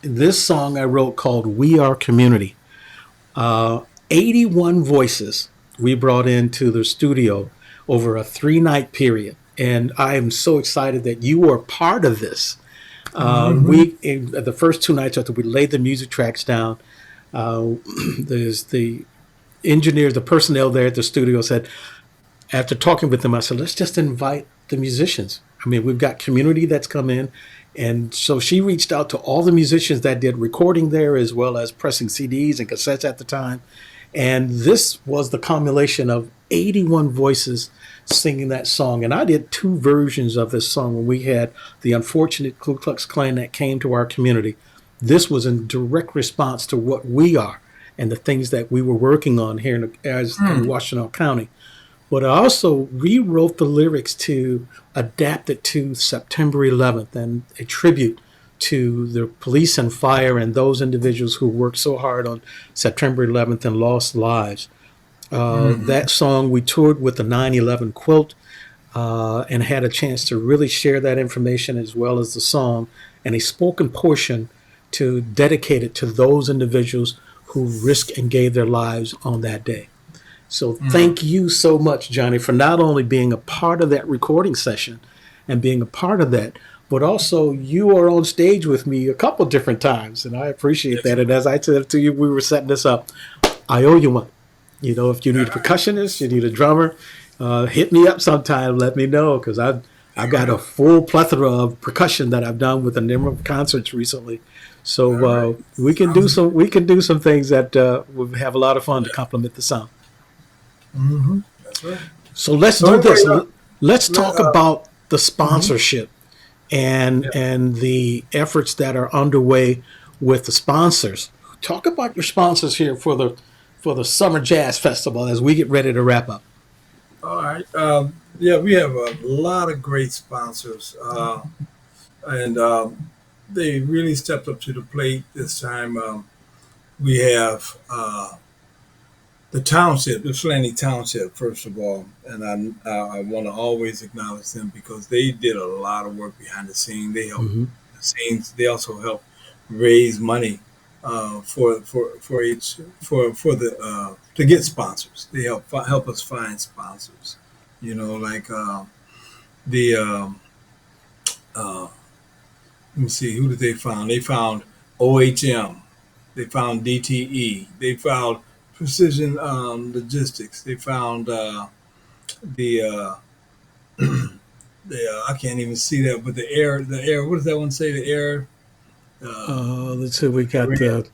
This song I wrote called "We Are Community." 81 voices we brought into the studio over a 3-night period, and I am so excited that you were part of this. The first 2 nights after we laid the music tracks down, there's the engineers, the personnel there at the studio said, after talking with them, I said, let's just invite the musicians. I mean, we've got community that's come in. And so she reached out to all the musicians that did recording there, as well as pressing CDs and cassettes at the time. And this was the culmination of 81 voices singing that song. And I did 2 versions of this song when we had the unfortunate Ku Klux Klan that came to our community. This was in direct response to what we are and the things that we were working on here in Washtenaw County. But I also rewrote the lyrics to adapt it to September 11th and a tribute to the police and fire and those individuals who worked so hard on September 11th and lost lives. That song, we toured with the 9/11 quilt and had a chance to really share that information as well as the song, and a spoken portion to dedicate it to those individuals who risked and gave their lives on that day. So thank you so much, Johnny, for not only being a part of that recording session and being a part of that, but also you are on stage with me a couple different times, and I appreciate that. And as I said to you, we were setting this up, I owe you one. If you need a percussionist, you need a drummer, hit me up sometime, let me know, because I've got a full plethora of percussion that I've done with a number of concerts recently. All So right. we can do Sounds good. some things that will have a lot of fun to Yeah. complement the sound. That's right. So let's So do anyway, this. Let's let, talk about the mhm. sponsorship and Yeah. the efforts that are underway with the sponsors. Talk about your sponsors here for the Summer Jazz Festival as we get ready to wrap up. All right. Yeah, we have a lot of great sponsors, and they really stepped up to the plate this time. We have the township, the Flanny Township, first of all, and I want to always acknowledge them because they did a lot of work behind the scene. They helped Hmm. the scenes. They also helped raise money for each for the to get sponsors. They help us find sponsors. You know, like the uh, let me see, who did they found? They found OHM. They found DTE. They found Precision Logistics. They found the I can't even see that, but the air. What does that one say? The air. Uh, Let's see. red.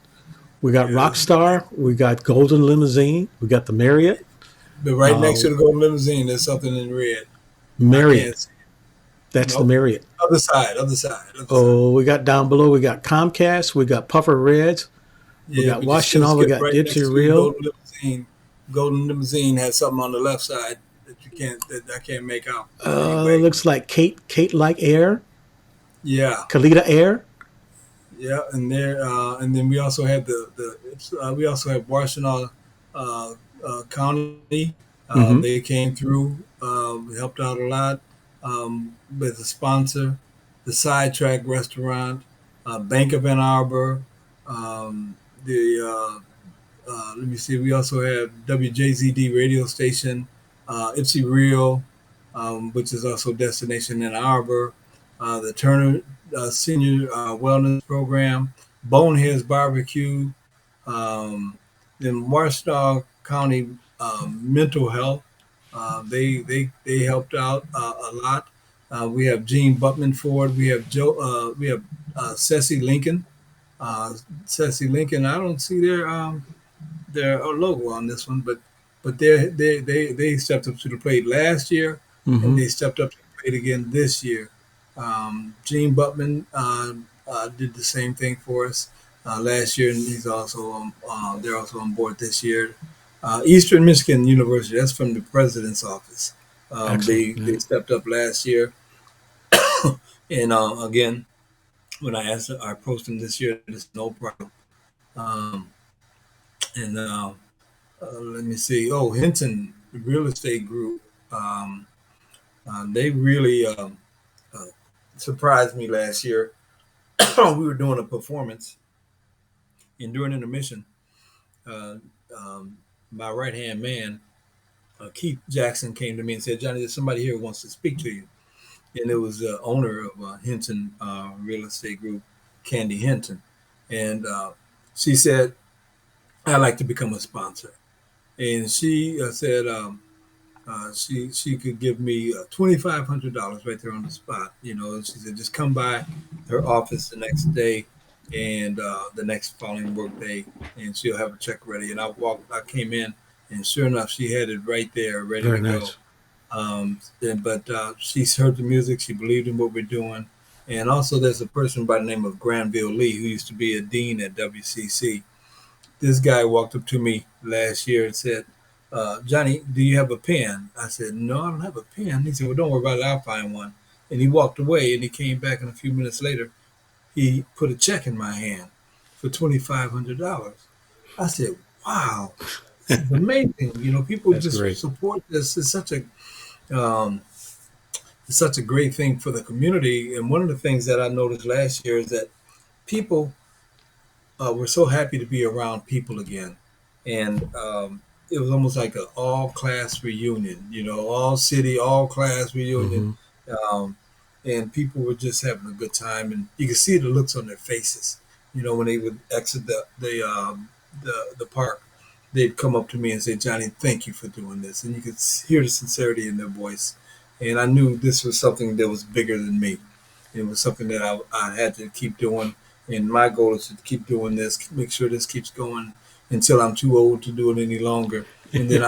We got Yeah, Rockstar. We got Golden Limousine. We got the Marriott. but right next Uh, to the golden limousine, there's something in red. I Marriott. can't see. That's the Nope. Marriott. Other side. Other side. Other side. Oh, we got down below. We got Comcast. We got Puffer Reds. We Yeah, got but you still Washington. We skip got right Dipsy next to the Real. golden limousine. Golden limousine has something on the left side that you can't that I can't make out. But anyway, Looks like Kate like Air. yeah, Kalita Air. yeah, and then we also have we also have Washington County. Mm-hmm. They came through, helped out a lot with a sponsor, the Sidetrack Restaurant, Bank of Ann Arbor, the let me see. We also have WJZD radio station, Ipsy Real, which is also Destination Ann Arbor, the Turner Senior Wellness Program, Boneheads Barbecue, um, then Marshall County Mental Health. They helped out a lot. We have Gene Butman Ford. We have Joe. We have Ceci Lincoln. Uh, Ceci Lincoln. I don't see their logo on this one, but they stepped up to the plate last year, and Mm-hmm. they stepped up to the plate again this year. Gene Butman did the same thing for us last year, and he's also they're also on board this year. Eastern Michigan University, that's from the president's office. Excellent. They stepped up last year, and again, when I approached them this year, there's no problem. Um, and let me see. Oh, Hinton Real Estate Group. Um, they really uh, surprised me last year. We were doing a performance, and during intermission, uh, um, my right hand man, Keith Jackson, came to me and said, "Johnny, there's somebody here who wants to speak to you." And it was the owner of Hinton Real Estate Group, Candy Hinton, and she said, "I'd like to become a sponsor." And she said, she could give me $2,500 right there on the spot. You know, she said just come by her office the next day and the next following work day, and she'll have a check ready. And I came in, and sure enough, she had it right there, ready Very to go. nice. But she's heard the music, she believed in what we're doing, and also there's a person by the name of Granville Lee who used to be a dean at WCC. This guy walked up to me last year and said, Johnny, do you have a pen? I said, no, I don't have a pen. He said, well, don't worry about it. I'll find one. And he walked away and he came back, and a few minutes later, he put a check in my hand for $2,500. I said, wow, this is amazing. You know, people That's just great. support this. Um, it's such a great thing for the community. And one of the things that I noticed last year is that people were so happy to be around people again, and it was almost like an all class reunion. You know, all city, all class reunion, Mm-hmm. um, and people were just having a good time, and you could see the looks on their faces. You know, when they would exit the park, they'd come up to me and say, "Johnny, thank you for doing this," and you could hear the sincerity in their voice. and I knew this was something that was bigger than me. It was something that I had to keep doing, and my goal is to keep doing this, make sure this keeps going until I'm too old to do it any longer, and then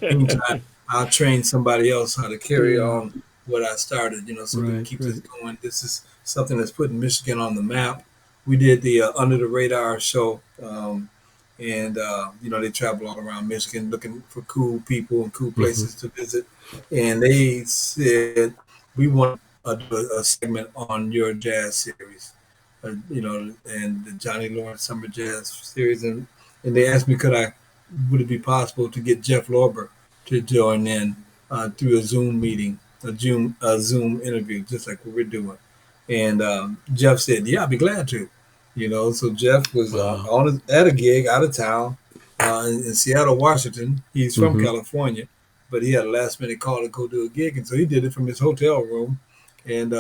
meantime, I'll train somebody else how to carry Yeah. on what I started, so we can Right. keep this Right. going. This is something that's putting Michigan on the map. We did the Under the Radar show, and they travel all around Michigan looking for cool people and cool Hmm. places to visit. And they said we want to do a segment on your jazz series, and the Johnny Lawrence Summer Jazz series, and they asked me would it be possible to get Jeff Lorber to join in through a Zoom meeting, a Zoom interview, just like what we're doing. And Jeff said, "Yeah, I'd be glad to." So Jeff was Wow. at a gig out of town in Seattle, Washington. He's from Hmm. California, but he had a last minute call to go do a gig, and so he did it from his hotel room, and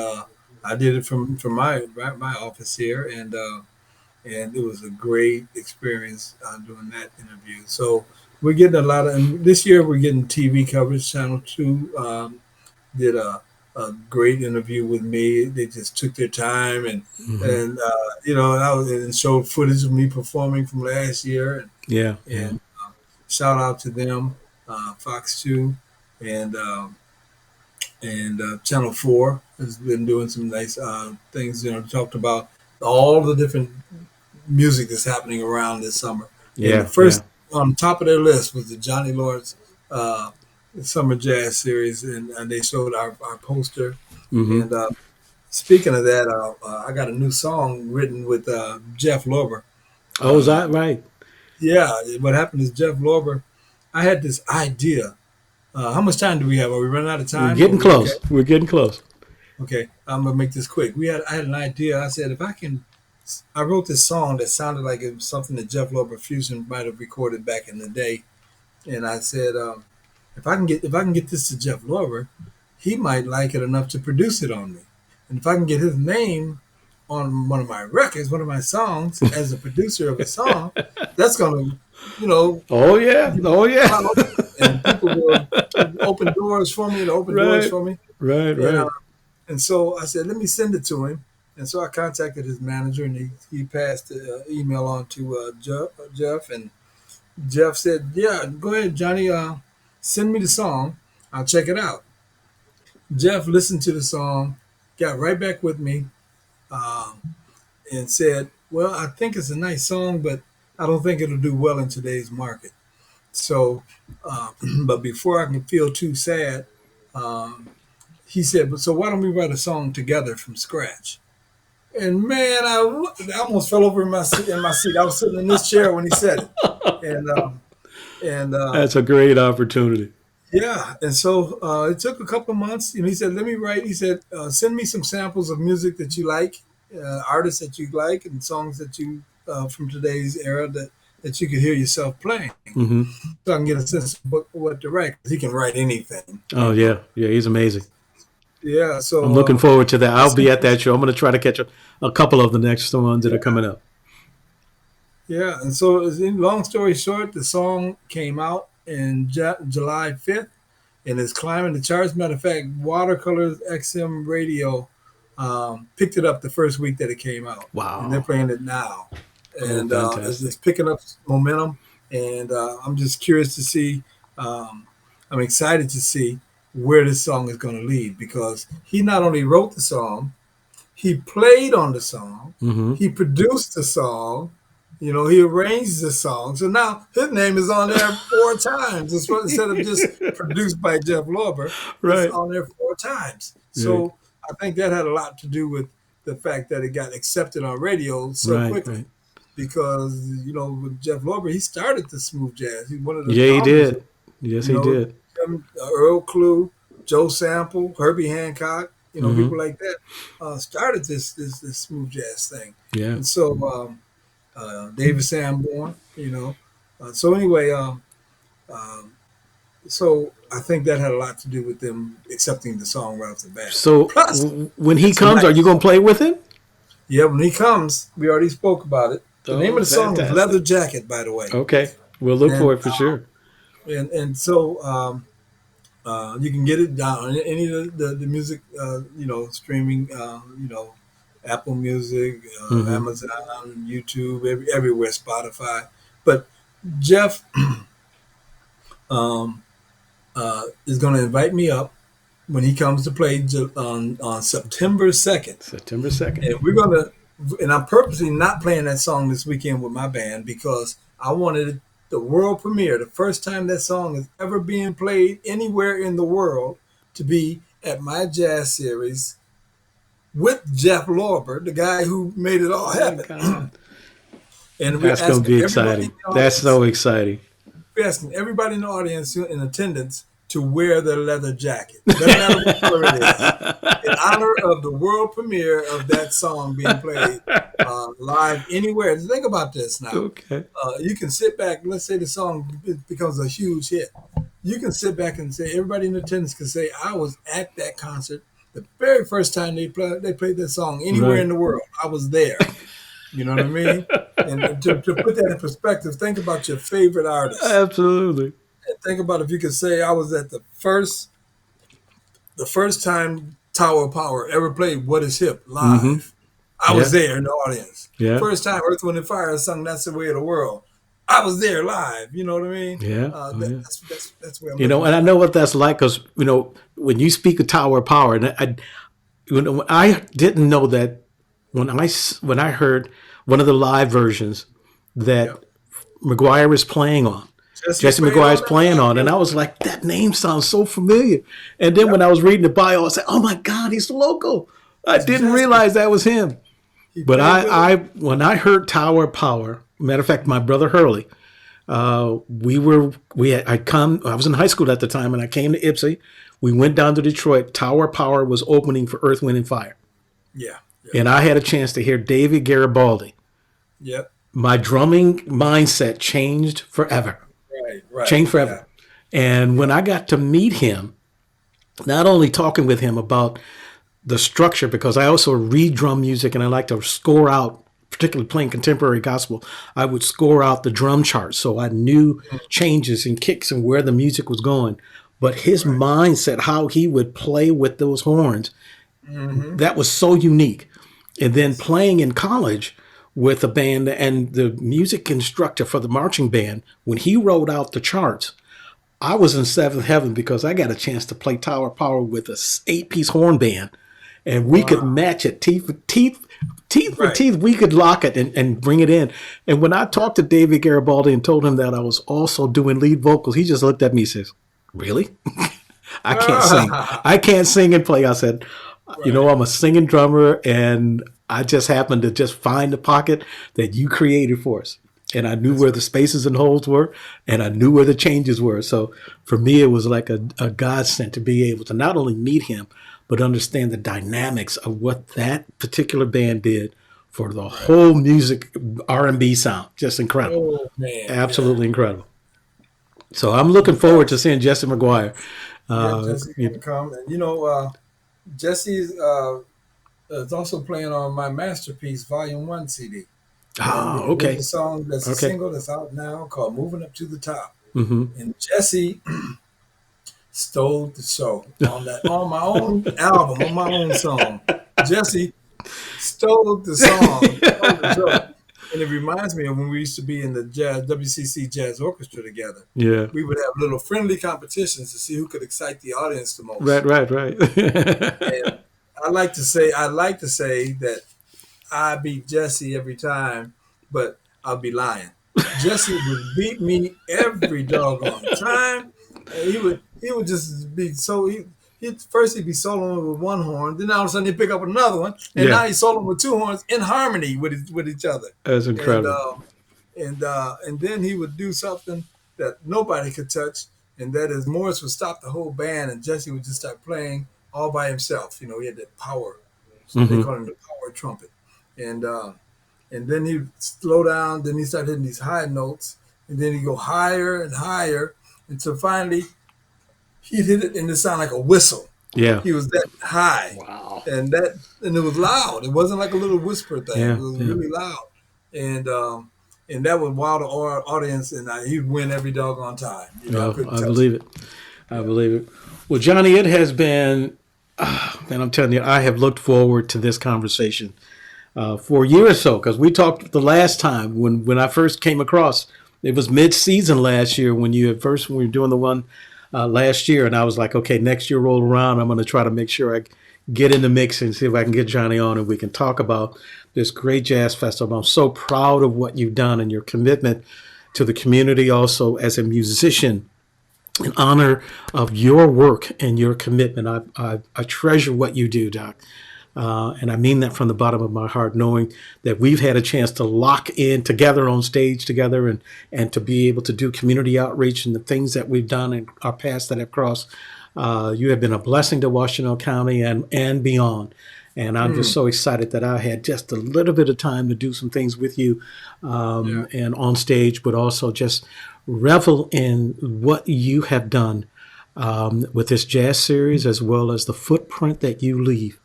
I did it from my office here, and it was a great experience doing that interview. So we're getting a lot of, and this year we're getting TV coverage. Channel Two did a great interview with me. They just took their time Hmm. and I was and showed footage of me performing from last year, Yeah. Yeah. and shout out to them, Fox Two, and Channel Four has been doing some nice things. Talked about all the different music that's happening around this summer. And the Yeah. Yeah. first on top of their list was the Johnny Lawrence uh, Summer Jazz Series, and they showed our poster. Hmm. And speaking of that, I got a new song written with Jeff Lorber. Oh, is Uh, that right? yeah, what happened is Jeff Lorber, I had this idea. How much time do we have? Are we running out of We're time? Or are getting we okay? close. We're getting close. Okay, I'm gonna make this quick. I had an idea. I said if I wrote this song that sounded like it was something that Jeff Lorber Fusion might have recorded back in the day, and I said if I can get this to Jeff Lorber, he might like it enough to produce it on me, and if I can get his name on one of my records, one of my songs as a producer of a song, that's gonna, you know, Oh yeah. give me Oh yeah. clout, and people will open doors for me. To open doors Right. for me, Right. and Right. and so I said, let me send it to him. And so I contacted his manager, and he passed the email on to Jeff. And Jeff said, yeah, go ahead, Johnny, send me the song. I'll check it out. Jeff listened to the song, got right back with me, and said, well, I think it's a nice song, but I don't think it'll do well in today's market. So, uh, but before I can feel too sad, um, he said, but so why don't we write a song together from scratch? And man, I almost fell over in my seat. I was sitting in this chair when he said it, and and That's a great opportunity. yeah, and so it took a couple of months. He said, "Let me write." He said, "Send me some samples of music that you like, artists that you like, and songs that you from today's era that you could hear yourself playing, Hmm. so I can get a sense of what to write. 'Cause he can write anything, Oh yeah. Yeah. He's amazing. Yeah, I'm so looking forward to that. I I'll be sent at that show. I'm going to try to catch a couple of the next ones that are coming up. Yeah, and so long story short, the song came out in July 5th, and it's climbing the charts. Matter of fact, Watercolors XM Radio picked it up the first week that it came out, and they're Wow. playing it now, Oh, and it's fantastic. picking up momentum. And I'm just curious to see. Um, I'm excited to see where this song is going to lead because he not only wrote the song, he played on the song. Hmm. He produced the song. He arranged the song. So now his name is on there 4 times. Instead of just produced by Jeff Lorber, it's Right. on there 4 times. Right. So I think that had a lot to do with the fact that it got accepted on radio so Right. quickly. Right. Because, with Jeff Lorber, he started the smooth jazz. He's one of the Yeah, he founders did. of, Yes, you he know, did. Earl Clue, Joe Sample, Herbie Hancock, people Hmm. like that started this smooth jazz thing, Yeah. and so David Sanborn, so anyway, um, so I think that had a lot to do with them accepting the song right off the bat. So Plus, when he it's a comes, are you nice going to song. play with him? Yeah, when he comes, we already spoke about it. The name Oh, of the song is fantastic. Leather Jacket, by the way, Okay. We'll look and for it for sure. and so You can get it down on any of the music, streaming, Apple Music, Hmm. Amazon, YouTube, everywhere, Spotify. But Jeff um, is going to invite me up when he comes to play on September 2nd. September 2nd. And we're going to, and I'm purposely not playing that song this weekend with my band because I wanted the world premiere, the first time that song is ever being played anywhere in the world, to be at my jazz series with Jeff Lorber, the guy who made it all Oh my happen. God. And we're That's going to asking be everybody in exciting. the That's audience so exciting. we're asking everybody in the audience in attendance to wear their leather jacket. Doesn't matter what color it is. In honor of the world premiere of that song being played live anywhere. Think about this now. Okay. You can sit back. Let's say the song becomes a huge hit. You can sit back and say, everybody in attendance can say, I was at that concert the very first time they played that song anywhere in Right. the world. I was there. You know what I mean? And to put that in perspective, think about your favorite artist. Absolutely. And think about if you could say I was at the first time Tower of Power ever played What Is Hip Hmm. live. I was Yeah. there in the audience. Yeah. First time Earth, Wind, and Fire sung That's the Way of the World. I was there live. You know what I mean? Yeah. Oh, yeah. That's where I'm You know, looking and I at. know what that's like because, when you speak of Tower of Power, and when I didn't know that when I heard one of the live versions that Yep. McGuire is playing on, Jesse Jesse played McGuire is on that playing live on, and I version. was like, that name sounds so familiar. And then when Yep. I was reading the bio, I said, oh my God, he's local. I That's didn't Jesse. realize that was him. He But played with us. when I heard Tower of Power, matter of fact, my brother Hurley, I was in high school at the time, and I came to Ipsy. We went down to Detroit. Tower of Power was opening for Earth, Wind, and Fire, Yeah. Yeah. and I had a chance to hear David Garibaldi. Yep. My drumming mindset changed forever. Right. Right. Changed forever. Yeah. And when I got to meet him, not only talking with him about the structure, because I also read drum music and I like to score out, particularly playing contemporary gospel, I would score out the drum charts so I knew changes and kicks and where the music was going. But his Right. mindset, how he would play with those horns, Mm-hmm. that was so unique. And then Yes. playing in college with a band and the music instructor for the marching band, when he wrote out the charts, I was in seventh heaven because I got a chance to play Tower Power with a 8-piece horn band, and we could Wow. match it teeth for teeth, teeth for Right. teeth. We could lock it and bring it in. And when I talked to David Garibaldi and told him that I was also doing lead vocals, he just looked at me and says, "Really? I can't sing. I can't sing and play." I said, Right. I'm a singing drummer, and I just happened to just find the pocket that you created for us. And I knew That's where right. the spaces and holes were, and I knew where the changes were. So for me, it was like a godsend to be able to not only meet him, but understand the dynamics of what that particular band did for the Right. whole music R&B sound. Just incredible. Oh man. Yeah. Absolutely incredible. So I'm looking Yeah. forward to seeing Jesse McGuire. Yeah. Uh, Jesse's gonna come, and Jesse's is also playing on my Masterpiece Volume One CD, and there's a okay. song that's a Okay. single that's out now called "Moving Up to the Top." Hmm. And Jesse stole the show on my own album, on my own song. Jesse stole the song, stole the show. And it reminds me of when we used to be in the jazz WCC Jazz Orchestra together. Yeah. We would have little friendly competitions to see who could excite the audience the Right, most. right, right. And I like to say that I beat Jesse every time, but I'll be lying. Jesse would beat me every doggone time. And he would just be so he'd be soloing with one horn, then all of a sudden he'd pick up another one, and Yeah, now he's soloing with two horns in harmony with each other. that's And incredible. and then he would do something that nobody could touch, and that is Morris would stop the whole band, and Jesse would just start playing all by himself. He had that power. They Hmm. call him the power trumpet, and uh, and then he'd slow down. Then he started hitting these high notes, and then he'd go higher and higher until finally he'd hit it, and it sounded like a whistle. Yeah. He was that high, Wow. and it was loud. It wasn't like a little whisper thing. It Yeah, was yeah. really loud, and um, and that would wow the audience, and he'd win every doggone time. I Oh, couldn't I touch it. believe it. I Yeah, believe it. Well, Johnny, it has been, and I'm telling you, I have looked forward to this conversation for a year or so, because we talked the last time when I first came across. It was mid-season last year when when we were doing the one last year, and I was like, okay, next year roll around, I'm going to try to make sure I get in the mix and see if I can get Johnny on and we can talk about this great jazz festival. I'm so proud of what you've done and your commitment to the community, also as a musician, in honor of your work and your commitment. I treasure what you do, Doc. And I mean that from the bottom of my heart, knowing that we've had a chance to lock in together on stage together, and to be able to do community outreach and the things that we've done in our past that have crossed. You have been a blessing to Washtenaw County and beyond. And I'm just so excited that I had just a little bit of time to do some things with you and on stage, but also just revel in what you have done with this jazz series, as well as the footprint that you leave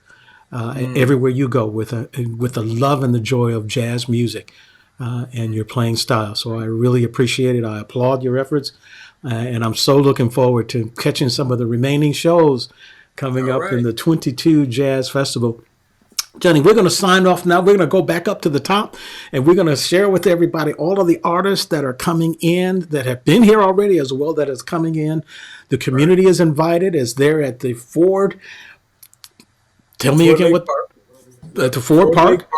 everywhere you go with the love and the joy of jazz music and your playing style. So I really appreciate it. I applaud your efforts, and I'm so looking forward to catching some of the remaining shows coming up in the 22 Jazz Festival. Johnny, we're going to sign off now. We're going to go back up to the top, and we're going to share with everybody all of the artists that are coming in, that have been here already, as well that is coming in. The community is invited, as they're at the Ford. Tell me again what at the Ford Park.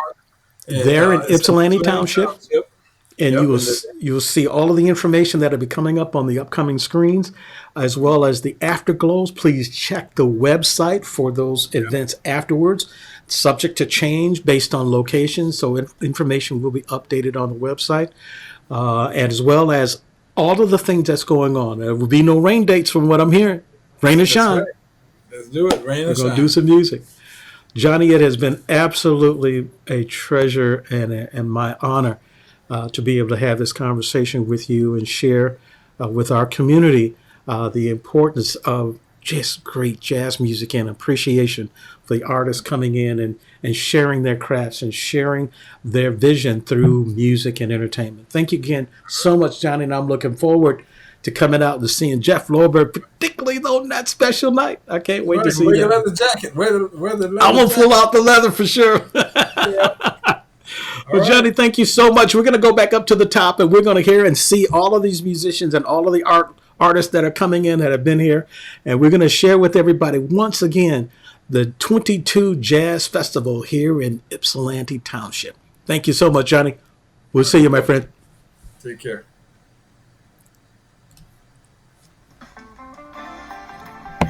There in Ypsilanti Township. And you will see all of the information that will be coming up on the upcoming screens, as well as the afterglows. Please check the website for those events afterwards, subject to change based on location. So information will be updated on the website, and as well as all of the things that's going on. There will be no rain dates from what I'm hearing. Rain or shine. Right. Let's do it. Rain or shine. We're going to do some music. Johnny, it has been absolutely a treasure and my honor to be able to have this conversation with you and share with our community the importance of just great jazz music and appreciation for the artists coming in and sharing their crafts and sharing their vision through music and entertainment. Thank you again so much, Johnny, and I'm looking forward to coming out and seeing Jeff Lorber, particularly on that special night. I can't wait to see wear you. Wear the leather jacket. Wear the leather I'm going to pull out the leather for sure. Well, Johnny, thank you so much. We're going to go back up to the top, and we're going to hear and see all of these musicians and all of the artists that are coming in that have been here. And we're going to share with everybody once again the 22 Jazz Festival here in Ypsilanti Township. Thank you so much, Johnny. We'll see you, my friend. Take care.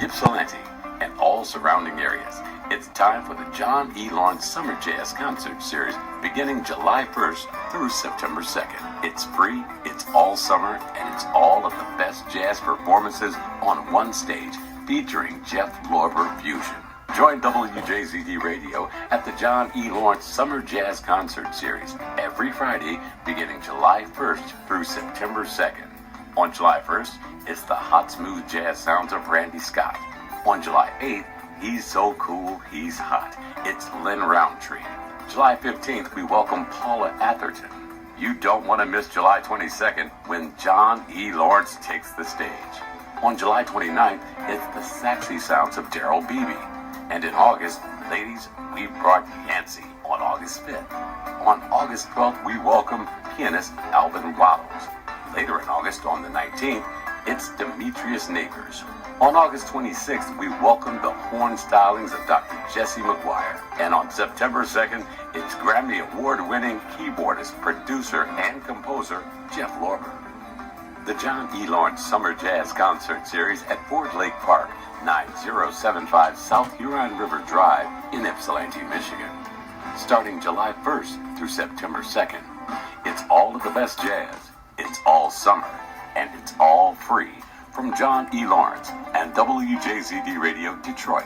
Ypsilanti and all surrounding areas. It's time for the John E. Lawrence Summer Jazz Concert Series beginning July 1st through September 2nd. It's free, it's all summer, and it's all of the best jazz performances on one stage featuring Jeff Lorber Fusion. Join WJZD Radio at the John E. Lawrence Summer Jazz Concert Series every Friday beginning July 1st through September 2nd. On July 1st, it's the hot, smooth jazz sounds of Randy Scott. On July 8th, he's so cool, he's hot. It's Lynn Roundtree. July 15th, we welcome Paula Atherton. You don't want to miss July 22nd when John E. Lawrence takes the stage. On July 29th, it's the sexy sounds of Daryl Beebe. And in August, ladies, we brought Yancy on August 5th. On August 12th, we welcome pianist Alvin Waddles. Later in August, on the 19th, it's Demetrius Neighbors. On August 26th, we welcome the horn stylings of Dr. Jesse McGuire. And on September 2nd, it's Grammy Award-winning keyboardist, producer, and composer Jeff Lorber. The John E. Lawrence Summer Jazz Concert Series at Ford Lake Park, 9075 South Huron River Drive in Ypsilanti, Michigan. Starting July 1st through September 2nd. It's all of the best jazz. It's all summer, and it's all free from John E. Lawrence and WJZD Radio Detroit.